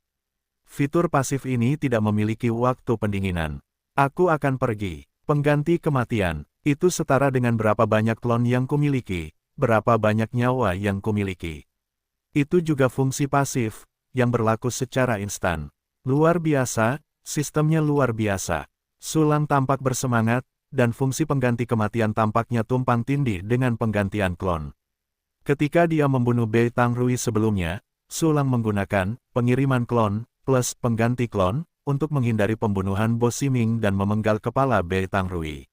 S1: Fitur pasif ini tidak memiliki waktu pendinginan. Aku akan pergi. Pengganti kematian, itu setara dengan berapa banyak klon yang kumiliki, berapa banyak nyawa yang kumiliki. Itu juga fungsi pasif, yang berlaku secara instan. Luar biasa, sistemnya luar biasa. Sulang tampak bersemangat, dan fungsi pengganti kematian tampaknya tumpang tindih dengan penggantian klon. Ketika dia membunuh Bei Tangrui sebelumnya, Sulang menggunakan pengiriman klon plus pengganti klon untuk menghindari pembunuhan Bo Ximing dan memenggal kepala Bei Tangrui.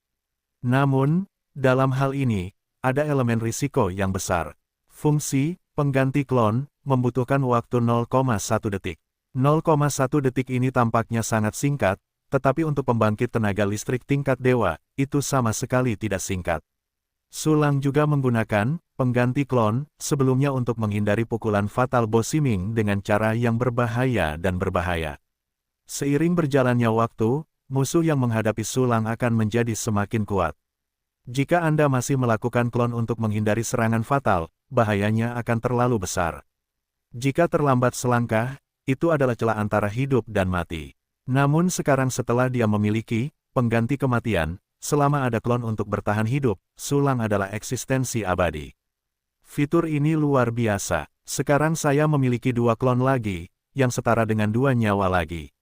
S1: Namun, dalam hal ini, ada elemen risiko yang besar. Fungsi pengganti klon membutuhkan waktu 0,1 detik. 0,1 detik ini tampaknya sangat singkat, tetapi untuk pembangkit tenaga listrik tingkat dewa, itu sama sekali tidak singkat. Sulang juga menggunakan pengganti klon sebelumnya untuk menghindari pukulan fatal Bo Ximing dengan cara yang berbahaya dan berbahaya. Seiring berjalannya waktu, musuh yang menghadapi Sulang akan menjadi semakin kuat. Jika Anda masih melakukan klon untuk menghindari serangan fatal, bahayanya akan terlalu besar. Jika terlambat selangkah, itu adalah celah antara hidup dan mati. Namun sekarang setelah dia memiliki pengganti kematian, selama ada klon untuk bertahan hidup, Sulang adalah eksistensi abadi. Fitur ini luar biasa. Sekarang saya memiliki 2 klon lagi, yang setara dengan 2 nyawa lagi.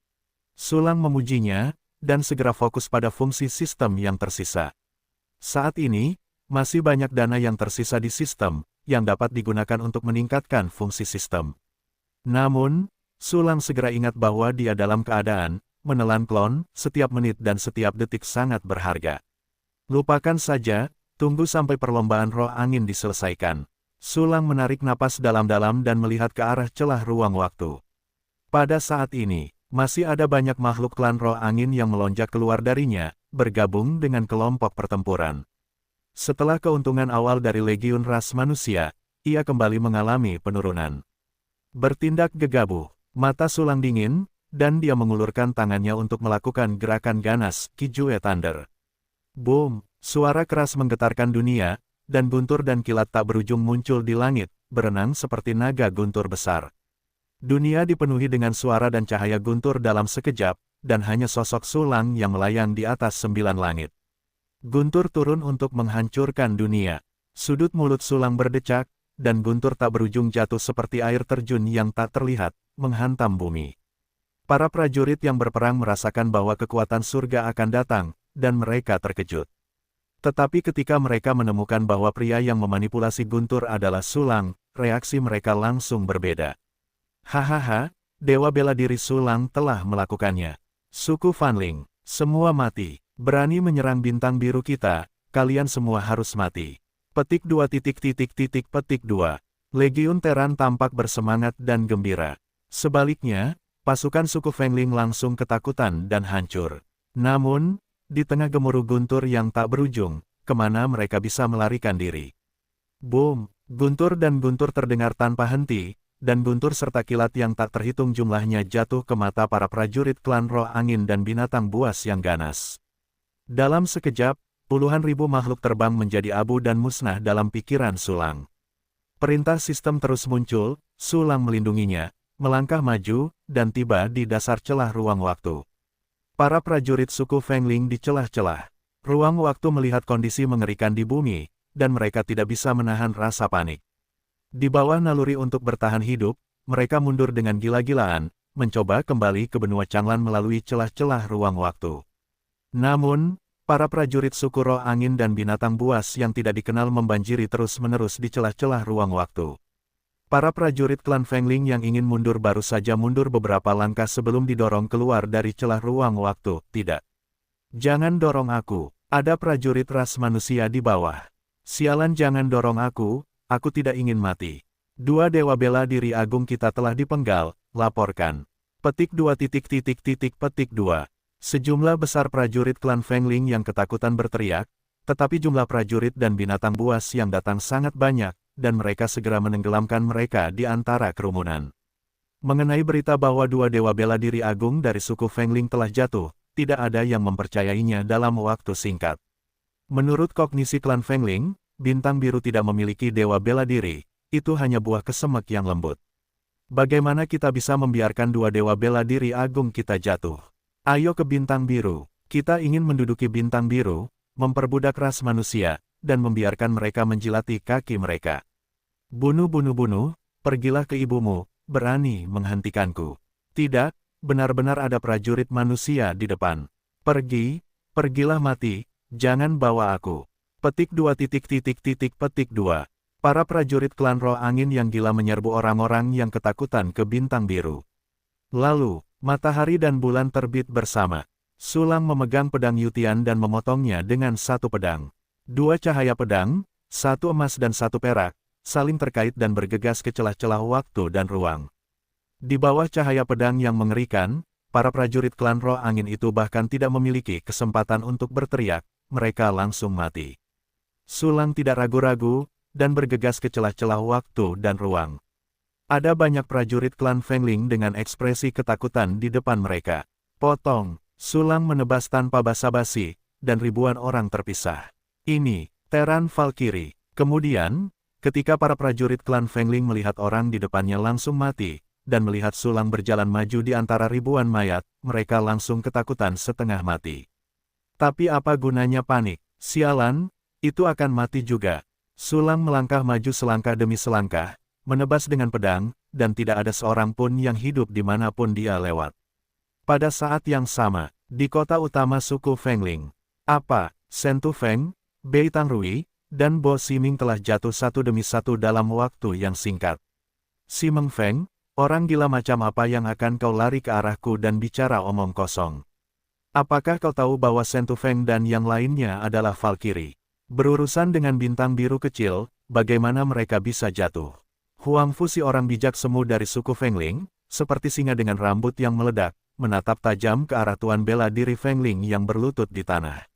S1: Sulang memujinya, dan segera fokus pada fungsi sistem yang tersisa. Saat ini, masih banyak dana yang tersisa di sistem, yang dapat digunakan untuk meningkatkan fungsi sistem. Namun, Sulang segera ingat bahwa dia dalam keadaan menelan klon, setiap menit dan setiap detik sangat berharga. Lupakan saja, tunggu sampai perlombaan roh angin diselesaikan. Sulang menarik napas dalam-dalam dan melihat ke arah celah ruang waktu. Pada saat ini, masih ada banyak makhluk klan roh angin yang melonjak keluar darinya, bergabung dengan kelompok pertempuran. Setelah keuntungan awal dari legiun ras manusia, ia kembali mengalami penurunan. Bertindak gegabah, mata Sulang dingin, dan dia mengulurkan tangannya untuk melakukan gerakan ganas, Kijue Thunder. Boom, suara keras menggetarkan dunia, dan guntur dan kilat tak berujung muncul di langit, berenang seperti naga guntur besar. Dunia dipenuhi dengan suara dan cahaya guntur dalam sekejap, dan hanya sosok Sulang yang melayang di atas 9 langit. Guntur turun untuk menghancurkan dunia. Sudut mulut Sulang berdecak, dan guntur tak berujung jatuh seperti air terjun yang tak terlihat, menghantam bumi. Para prajurit yang berperang merasakan bahwa kekuatan surga akan datang, dan mereka terkejut. Tetapi ketika mereka menemukan bahwa pria yang memanipulasi guntur adalah Sulang, reaksi mereka langsung berbeda. Hahaha, dewa bela diri Sulang telah melakukannya. Suku Fanling, semua mati. Berani menyerang bintang biru kita, kalian semua harus mati. Petik 2. Petik 2. Legiun Teran tampak bersemangat dan gembira. Sebaliknya, pasukan suku Fengling langsung ketakutan dan hancur. Namun, di tengah gemuruh guntur yang tak berujung, kemana mereka bisa melarikan diri? Boom! Guntur dan guntur terdengar tanpa henti, dan guntur serta kilat yang tak terhitung jumlahnya jatuh ke mata para prajurit klan roh angin dan binatang buas yang ganas. Dalam sekejap, puluhan ribu makhluk terbang menjadi abu dan musnah dalam pikiran Sulang. Perintah sistem terus muncul, Sulang melindunginya, melangkah maju, dan tiba di dasar celah ruang waktu. Para prajurit suku Fengling di celah-celah ruang waktu melihat kondisi mengerikan di bumi, dan mereka tidak bisa menahan rasa panik. Di bawah naluri untuk bertahan hidup, mereka mundur dengan gila-gilaan, mencoba kembali ke benua Changlan melalui celah-celah ruang waktu. Namun, para prajurit suku roh angin dan binatang buas yang tidak dikenal membanjiri terus-menerus di celah-celah ruang waktu. Para prajurit klan Fengling yang ingin mundur baru saja mundur beberapa langkah sebelum didorong keluar dari celah ruang waktu. Tidak. Jangan dorong aku, ada prajurit ras manusia di bawah. Sialan, jangan dorong aku tidak ingin mati. 2 dewa bela diri agung kita telah dipenggal, laporkan. Petik 2. Petik 2. Sejumlah besar prajurit klan Fengling yang ketakutan berteriak, tetapi jumlah prajurit dan binatang buas yang datang sangat banyak, dan mereka segera menenggelamkan mereka di antara kerumunan. Mengenai berita bahwa 2 dewa bela diri agung dari suku Fengling telah jatuh, tidak ada yang mempercayainya dalam waktu singkat. Menurut kognisi klan Fengling, bintang biru tidak memiliki dewa bela diri, itu hanya buah kesemek yang lembut. Bagaimana kita bisa membiarkan 2 dewa bela diri agung kita jatuh? Ayo ke bintang biru, kita ingin menduduki bintang biru, memperbudak ras manusia, dan membiarkan mereka menjilati kaki mereka. Bunuh, pergilah ke ibumu, berani menghentikanku. Tidak, benar-benar ada prajurit manusia di depan. Pergilah mati, jangan bawa aku. Petik 2. Petik 2. Para prajurit klan roh angin yang gila menyerbu orang-orang yang ketakutan ke bintang biru. Lalu, matahari dan bulan terbit bersama. Sulang memegang pedang Yutian dan memotongnya dengan satu pedang. 2 cahaya pedang, 1 emas dan 1 perak, saling terkait dan bergegas ke celah-celah waktu dan ruang. Di bawah cahaya pedang yang mengerikan, para prajurit klan roh angin itu bahkan tidak memiliki kesempatan untuk berteriak, mereka langsung mati. Sulang tidak ragu-ragu, dan bergegas ke celah-celah waktu dan ruang. Ada banyak prajurit klan Fengling dengan ekspresi ketakutan di depan mereka. Potong, Sulang menebas tanpa basa-basi, dan ribuan orang terpisah. Ini, Teran Valkyrie. Kemudian, ketika para prajurit klan Fengling melihat orang di depannya langsung mati, dan melihat Sulang berjalan maju di antara ribuan mayat, mereka langsung ketakutan setengah mati. Tapi apa gunanya panik? Sialan, itu akan mati juga. Sulang melangkah maju selangkah demi selangkah, menebas dengan pedang, dan tidak ada seorang pun yang hidup dimanapun dia lewat. Pada saat yang sama, di kota utama suku Fengling, Shen Tufeng, Bei Tangrui, dan Bo Ximing telah jatuh satu demi satu dalam waktu yang singkat. Simeng Feng, orang gila macam apa yang akan kau lari ke arahku dan bicara omong kosong? Apakah kau tahu bahwa Shen Tufeng dan yang lainnya adalah Valkyrie? Berurusan dengan bintang biru kecil, bagaimana mereka bisa jatuh? Huang Fu, si orang bijak semu dari suku Fengling, seperti singa dengan rambut yang meledak, menatap tajam ke arah tuan bela diri Fengling yang berlutut di tanah.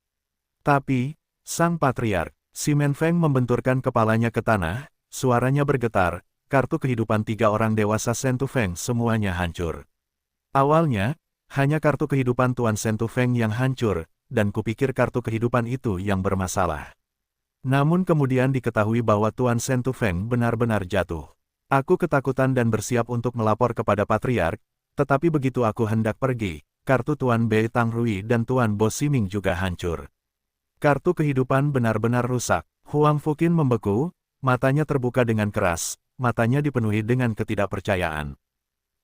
S1: Tapi, sang patriark, si Men Feng membenturkan kepalanya ke tanah, suaranya bergetar, kartu kehidupan 3 orang dewasa Shen Tufeng semuanya hancur. Awalnya, hanya kartu kehidupan Tuan Shen Tufeng yang hancur, dan kupikir kartu kehidupan itu yang bermasalah. Namun kemudian diketahui bahwa Tuan Shen Tufeng benar-benar jatuh. Aku ketakutan dan bersiap untuk melapor kepada patriark, tetapi begitu aku hendak pergi, kartu Tuan Bei Tangrui dan Tuan Bo Ximing juga hancur. Kartu kehidupan benar-benar rusak. Huang Fuqin membeku, matanya terbuka dengan keras, matanya dipenuhi dengan ketidakpercayaan.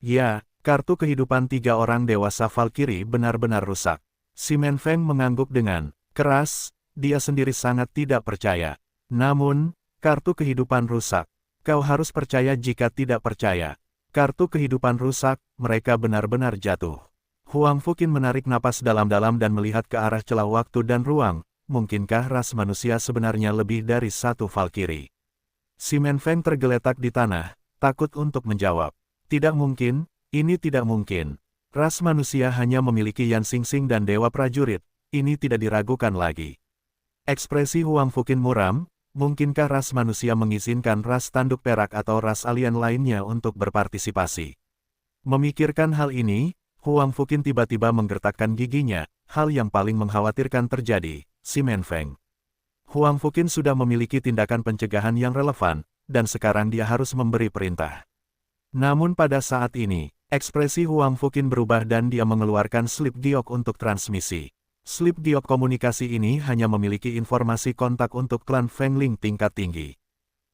S1: Ya, kartu kehidupan 3 orang dewasa Valkyrie benar-benar rusak. Si Men Feng mengangguk dengan keras, dia sendiri sangat tidak percaya. Namun, kartu kehidupan rusak. Kau harus percaya jika tidak percaya. Kartu kehidupan rusak, mereka benar-benar jatuh. Huang Fuqin menarik napas dalam-dalam dan melihat ke arah celah waktu dan ruang. Mungkinkah ras manusia sebenarnya lebih dari satu Valkyrie? Si Men Feng tergeletak di tanah, takut untuk menjawab. Tidak mungkin, ini tidak mungkin. Ras manusia hanya memiliki Yan Xingxing dan Dewa Prajurit, ini tidak diragukan lagi. Ekspresi Huang Fuqin muram, mungkinkah ras manusia mengizinkan ras tanduk perak atau ras alien lainnya untuk berpartisipasi? Memikirkan hal ini, Huang Fuqin tiba-tiba menggertakkan giginya, hal yang paling mengkhawatirkan terjadi. Si Men Feng. Huang Fuqin sudah memiliki tindakan pencegahan yang relevan, dan sekarang dia harus memberi perintah. Namun pada saat ini, ekspresi Huang Fuqin berubah dan dia mengeluarkan slip giok untuk transmisi. Slip giok komunikasi ini hanya memiliki informasi kontak untuk klan Feng Ling tingkat tinggi.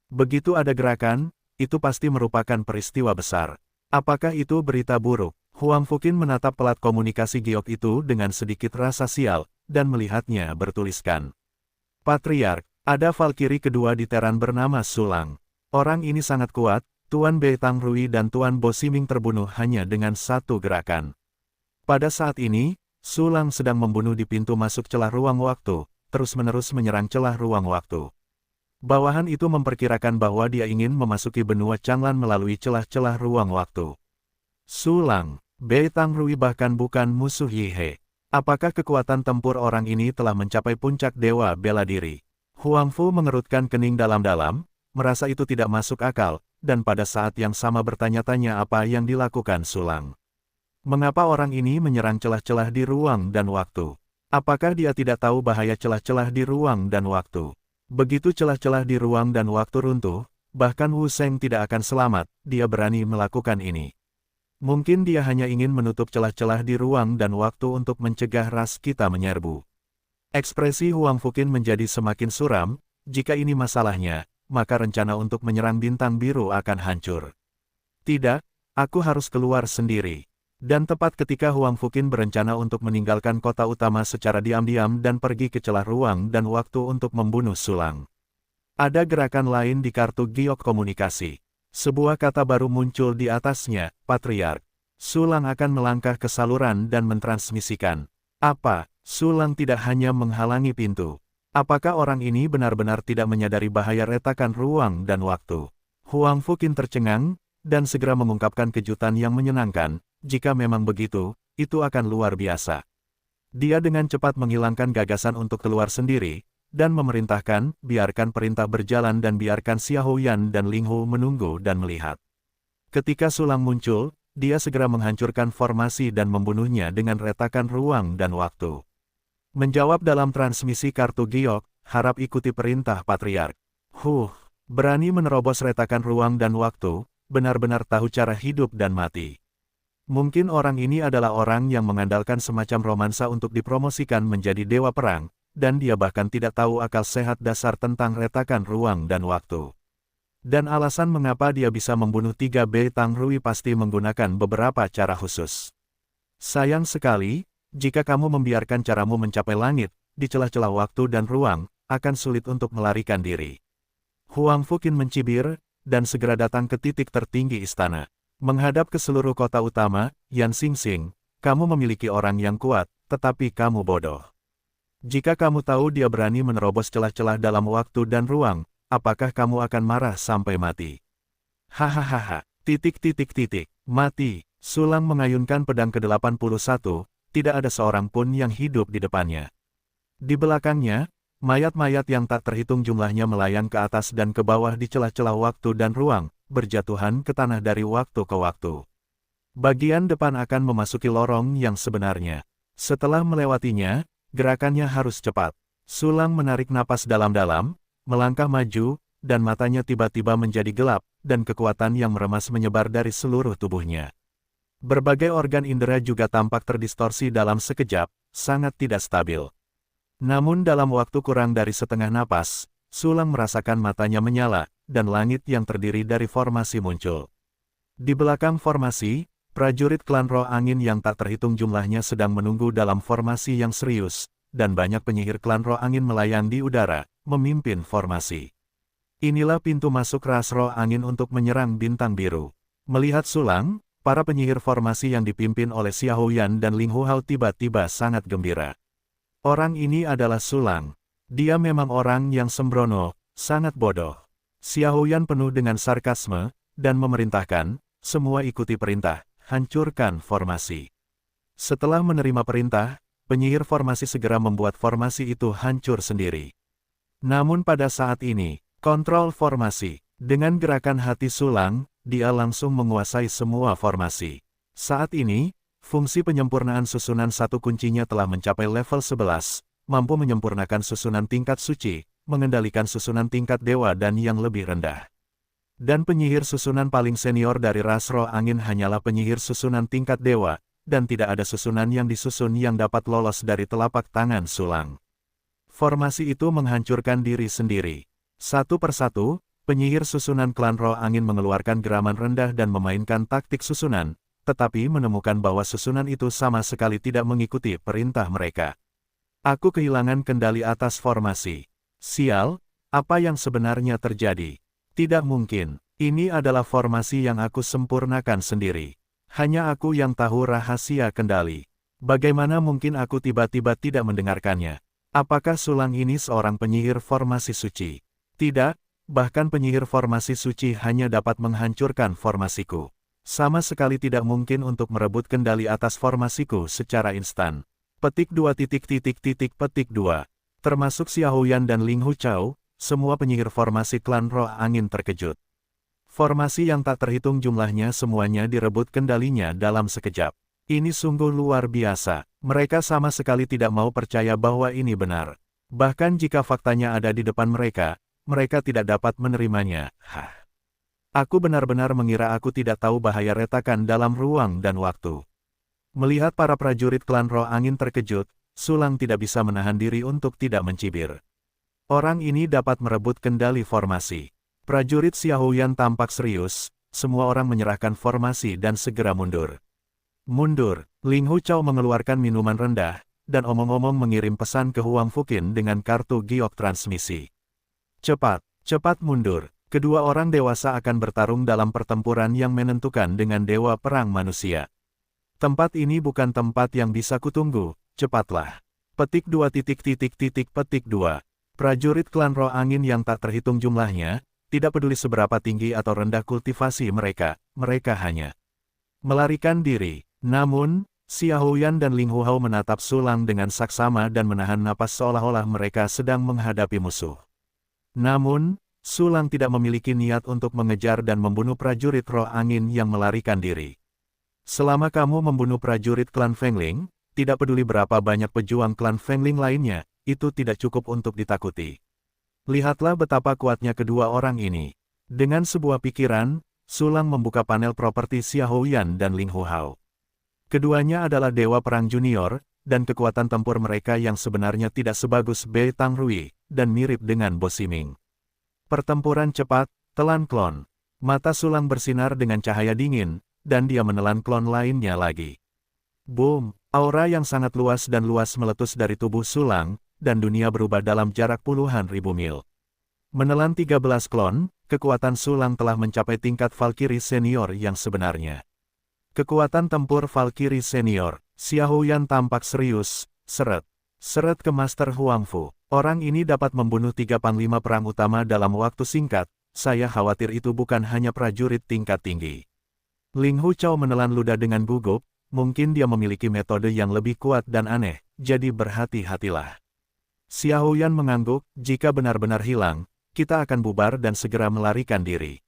S1: Begitu ada gerakan, itu pasti merupakan peristiwa besar. Apakah itu berita buruk? Huang Fuqin menatap pelat komunikasi giok itu dengan sedikit rasa sial, dan melihatnya bertuliskan. Patriark, ada Valkyrie kedua di Teran bernama Sulang. Orang ini sangat kuat, Tuan Bei Tangrui dan Tuan Bo Ximing terbunuh hanya dengan satu gerakan. Pada saat ini, Sulang sedang membunuh di pintu masuk celah ruang waktu, terus-menerus menyerang celah ruang waktu. Bawahan itu memperkirakan bahwa dia ingin memasuki benua Changlan melalui celah-celah ruang waktu. Sulang, Bei Tangrui bahkan bukan musuh Yi He. Apakah kekuatan tempur orang ini telah mencapai puncak dewa bela diri? Huang Fu mengerutkan kening dalam-dalam, merasa itu tidak masuk akal, dan pada saat yang sama bertanya-tanya apa yang dilakukan Sulang. Mengapa orang ini menyerang celah-celah di ruang dan waktu? Apakah dia tidak tahu bahaya celah-celah di ruang dan waktu? Begitu celah-celah di ruang dan waktu runtuh, bahkan Wu Sheng tidak akan selamat, dia berani melakukan ini. Mungkin dia hanya ingin menutup celah-celah di ruang dan waktu untuk mencegah ras kita menyerbu. Ekspresi Huang Fuqin menjadi semakin suram, jika ini masalahnya, maka rencana untuk menyerang bintang biru akan hancur. Tidak, aku harus keluar sendiri. Dan tepat ketika Huang Fuqin berencana untuk meninggalkan kota utama secara diam-diam dan pergi ke celah ruang dan waktu untuk membunuh Sulang. Ada gerakan lain di kartu giok komunikasi. Sebuah kata baru muncul di atasnya, Patriark. Sulang akan melangkah ke saluran dan mentransmisikan. Apa? Sulang tidak hanya menghalangi pintu. Apakah orang ini benar-benar tidak menyadari bahaya retakan ruang dan waktu? Huang Fuqin tercengang, dan segera mengungkapkan kejutan yang menyenangkan. Jika memang begitu, itu akan luar biasa. Dia dengan cepat menghilangkan gagasan untuk keluar sendiri, dan memerintahkan, biarkan perintah berjalan dan biarkan Xiahou Yan dan Ling Hu menunggu dan melihat. Ketika Sulang muncul, dia segera menghancurkan formasi dan membunuhnya dengan retakan ruang dan waktu. Menjawab dalam transmisi kartu giok, harap ikuti perintah Patriark. Berani menerobos retakan ruang dan waktu, benar-benar tahu cara hidup dan mati. Mungkin orang ini adalah orang yang mengandalkan semacam romansa untuk dipromosikan menjadi dewa perang, dan dia bahkan tidak tahu akal sehat dasar tentang retakan ruang dan waktu. Dan alasan mengapa dia bisa membunuh 3 Bei Tangrui pasti menggunakan beberapa cara khusus. Sayang sekali, jika kamu membiarkan caramu mencapai langit, di celah-celah waktu dan ruang, akan sulit untuk melarikan diri. Huang Fuqin mencibir, dan segera datang ke titik tertinggi istana. Menghadap ke seluruh kota utama, Yan Xingxing, kamu memiliki orang yang kuat, tetapi kamu bodoh. Jika kamu tahu dia berani menerobos celah-celah dalam waktu dan ruang, apakah kamu akan marah sampai mati? Hahaha, mati. Sulang mengayunkan pedang ke-81, tidak ada seorang pun yang hidup di depannya. Di belakangnya, mayat-mayat yang tak terhitung jumlahnya melayang ke atas dan ke bawah di celah-celah waktu dan ruang, berjatuhan ke tanah dari waktu ke waktu. Bagian depan akan memasuki lorong yang sebenarnya. Setelah melewatinya, gerakannya harus cepat. Sulang menarik napas dalam-dalam, melangkah maju, dan matanya tiba-tiba menjadi gelap, dan kekuatan yang meremas menyebar dari seluruh tubuhnya. Berbagai organ indera juga tampak terdistorsi dalam sekejap, sangat tidak stabil. Namun dalam waktu kurang dari setengah napas, Sulang merasakan matanya menyala, dan langit yang terdiri dari formasi muncul. Di belakang formasi, prajurit klan roh angin yang tak terhitung jumlahnya sedang menunggu dalam formasi yang serius, dan banyak penyihir klan roh angin melayang di udara, memimpin formasi. Inilah pintu masuk ras roh angin untuk menyerang bintang biru. Melihat Sulang, para penyihir formasi yang dipimpin oleh Xiaoyan dan Ling Huhao tiba-tiba sangat gembira. Orang ini adalah Sulang. Dia memang orang yang sembrono, sangat bodoh. Xiaoyan penuh dengan sarkasme, dan memerintahkan, semua ikuti perintah, hancurkan formasi. Setelah menerima perintah, penyihir formasi segera membuat formasi itu hancur sendiri. Namun pada saat ini, kontrol formasi. Dengan gerakan hati Sulang, dia langsung menguasai semua formasi. Saat ini, fungsi penyempurnaan susunan satu kuncinya telah mencapai level 11, mampu menyempurnakan susunan tingkat suci, mengendalikan susunan tingkat dewa dan yang lebih rendah. Dan penyihir susunan paling senior dari ras roh angin hanyalah penyihir susunan tingkat dewa, dan tidak ada susunan yang disusun yang dapat lolos dari telapak tangan Sulang. Formasi itu menghancurkan diri sendiri. Satu persatu, penyihir susunan klan roh angin mengeluarkan geraman rendah dan memainkan taktik susunan, tetapi menemukan bahwa susunan itu sama sekali tidak mengikuti perintah mereka. Aku kehilangan kendali atas formasi. Sial, apa yang sebenarnya terjadi? Tidak mungkin, ini adalah formasi yang aku sempurnakan sendiri. Hanya aku yang tahu rahasia kendali. Bagaimana mungkin aku tiba-tiba tidak mendengarkannya? Apakah Sulang ini seorang penyihir formasi suci? Tidak, bahkan penyihir formasi suci hanya dapat menghancurkan formasiku. Sama sekali tidak mungkin untuk merebut kendali atas formasiku secara instan. Petik 2 petik 2. Termasuk Xiaoyan dan Ling Huchao, semua penyihir formasi klan roh angin terkejut. Formasi yang tak terhitung jumlahnya semuanya direbut kendalinya dalam sekejap. Ini sungguh luar biasa. Mereka sama sekali tidak mau percaya bahwa ini benar. Bahkan jika faktanya ada di depan mereka, mereka tidak dapat menerimanya. Aku benar-benar mengira aku tidak tahu bahaya retakan dalam ruang dan waktu. Melihat para prajurit klan roh angin terkejut, Sulang tidak bisa menahan diri untuk tidak mencibir. Orang ini dapat merebut kendali formasi. Prajurit Xiaoyan tampak serius, semua orang menyerahkan formasi dan segera mundur. Mundur, Ling Huchao mengeluarkan minuman rendah, dan omong-omong mengirim pesan ke Huang Fuqin dengan kartu giok transmisi. Cepat, cepat mundur. Kedua orang dewasa akan bertarung dalam pertempuran yang menentukan dengan dewa perang manusia. Tempat ini bukan tempat yang bisa kutunggu, cepatlah. Petik 2 petik 2. Prajurit klan roh angin yang tak terhitung jumlahnya, tidak peduli seberapa tinggi atau rendah kultivasi mereka, mereka hanya melarikan diri. Namun, Xiaoyan dan Ling Huhao menatap Sulang dengan saksama dan menahan napas seolah-olah mereka sedang menghadapi musuh. Namun, Sulang tidak memiliki niat untuk mengejar dan membunuh prajurit roh angin yang melarikan diri. Selama kamu membunuh prajurit klan Fengling, tidak peduli berapa banyak pejuang klan Fengling lainnya, itu tidak cukup untuk ditakuti. Lihatlah betapa kuatnya kedua orang ini. Dengan sebuah pikiran, Sulang membuka panel properti Xiaoyan dan Ling Huhao. Keduanya adalah dewa perang junior, dan kekuatan tempur mereka yang sebenarnya tidak sebagus Bei Tang Rui, dan mirip dengan Bo Ximing. Pertempuran cepat, telan klon. Mata Sulang bersinar dengan cahaya dingin, dan dia menelan klon lainnya lagi. Boom! Aura yang sangat luas dan luas meletus dari tubuh Sulang, dan dunia berubah dalam jarak puluhan ribu mil. Menelan 13 klon, kekuatan Sulang telah mencapai tingkat Valkyrie senior yang sebenarnya. Kekuatan tempur Valkyrie senior, Xiaoyan tampak serius, seret ke Master Huangfu. Orang ini dapat membunuh 3 panglima perang utama dalam waktu singkat, saya khawatir itu bukan hanya prajurit tingkat tinggi. Ling Huchao menelan ludah dengan gugup, mungkin dia memiliki metode yang lebih kuat dan aneh, jadi berhati-hatilah. Xiaoyan mengangguk, jika benar-benar hilang, kita akan bubar dan segera melarikan diri.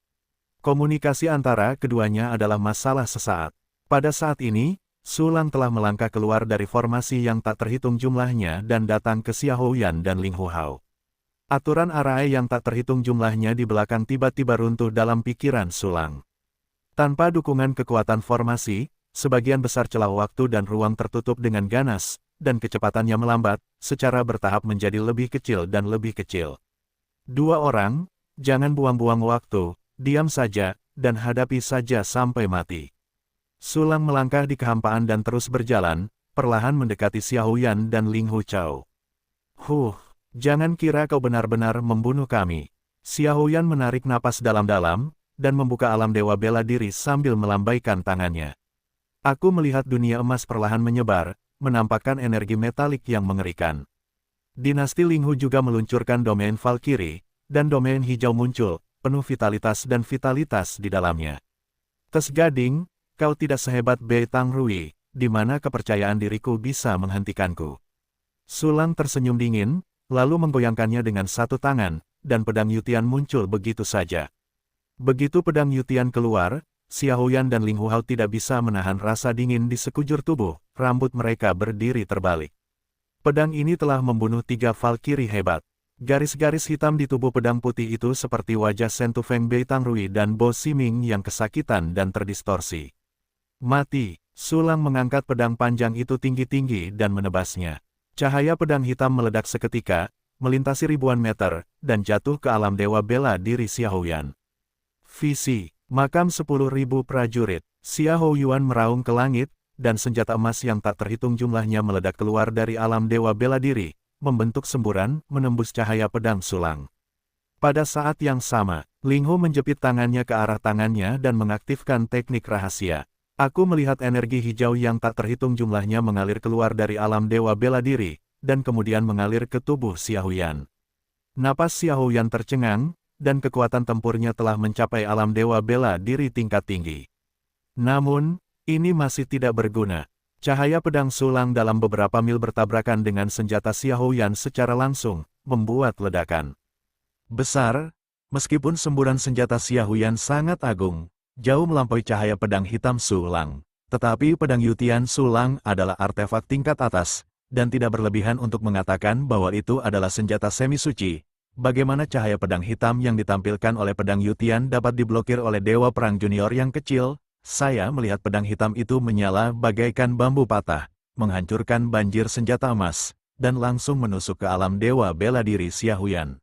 S1: Komunikasi antara keduanya adalah masalah sesaat. Pada saat ini, Sulang telah melangkah keluar dari formasi yang tak terhitung jumlahnya dan datang ke Xiaoyan dan Ling Huhao. Aturan arai yang tak terhitung jumlahnya di belakang tiba-tiba runtuh dalam pikiran Sulang. Tanpa dukungan kekuatan formasi, sebagian besar celah waktu dan ruang tertutup dengan ganas, dan kecepatannya melambat, secara bertahap menjadi lebih kecil dan lebih kecil. Dua orang, jangan buang-buang waktu, diam saja, dan hadapi saja sampai mati. Sulang melangkah di kehampaan dan terus berjalan, perlahan mendekati Xiaoyan dan Ling Hu Chao. Jangan kira kau benar-benar membunuh kami. Xiaoyan menarik napas dalam-dalam, dan membuka alam dewa bela diri sambil melambaikan tangannya. Aku melihat dunia emas perlahan menyebar, menampakkan energi metalik yang mengerikan. Dinasti Ling Hu juga meluncurkan domain Valkyrie, dan domain hijau muncul, penuh vitalitas dan vitalitas di dalamnya. Tes Gading, kau tidak sehebat Bei Tang Rui, di mana kepercayaan diriku bisa menghentikanku. Sulang tersenyum dingin, lalu menggoyangkannya dengan satu tangan, dan pedang Yutian muncul begitu saja. Begitu pedang Yutian keluar, Xiaoyan dan Ling Hu Hao tidak bisa menahan rasa dingin di sekujur tubuh, rambut mereka berdiri terbalik. Pedang ini telah membunuh 3 Valkyrie hebat. Garis-garis hitam di tubuh pedang putih itu seperti wajah Sentu Feng Bei Tang Rui dan Bo Ximing yang kesakitan dan terdistorsi. Mati, Sulang mengangkat pedang panjang itu tinggi-tinggi dan menebasnya. Cahaya pedang hitam meledak seketika, melintasi ribuan meter, dan jatuh ke alam dewa bela diri Xiaoyan. Visi, makam 10.000 prajurit. Xiaoyan meraung ke langit, dan senjata emas yang tak terhitung jumlahnya meledak keluar dari alam dewa bela diri, membentuk semburan, menembus cahaya pedang Sulang. Pada saat yang sama, Ling Hu menjepit tangannya ke arah tangannya dan mengaktifkan teknik rahasia. Aku melihat energi hijau yang tak terhitung jumlahnya mengalir keluar dari alam dewa bela diri, dan kemudian mengalir ke tubuh Xiaoyan. Napas Xiaoyan tercengang, dan kekuatan tempurnya telah mencapai alam dewa bela diri tingkat tinggi. Namun, ini masih tidak berguna. Cahaya pedang Sulang dalam beberapa mil bertabrakan dengan senjata Xiaoyan secara langsung, membuat ledakan besar. Meskipun semburan senjata Xiaoyan sangat agung, jauh melampaui cahaya pedang hitam Sulang. Tetapi pedang Yutian Sulang adalah artefak tingkat atas, dan tidak berlebihan untuk mengatakan bahwa itu adalah senjata semi-suci. Bagaimana cahaya pedang hitam yang ditampilkan oleh pedang Yutian dapat diblokir oleh Dewa Perang Junior yang kecil? Saya melihat pedang hitam itu menyala bagaikan bambu patah, menghancurkan banjir senjata emas, dan langsung menusuk ke alam dewa bela diri Xiaoyan.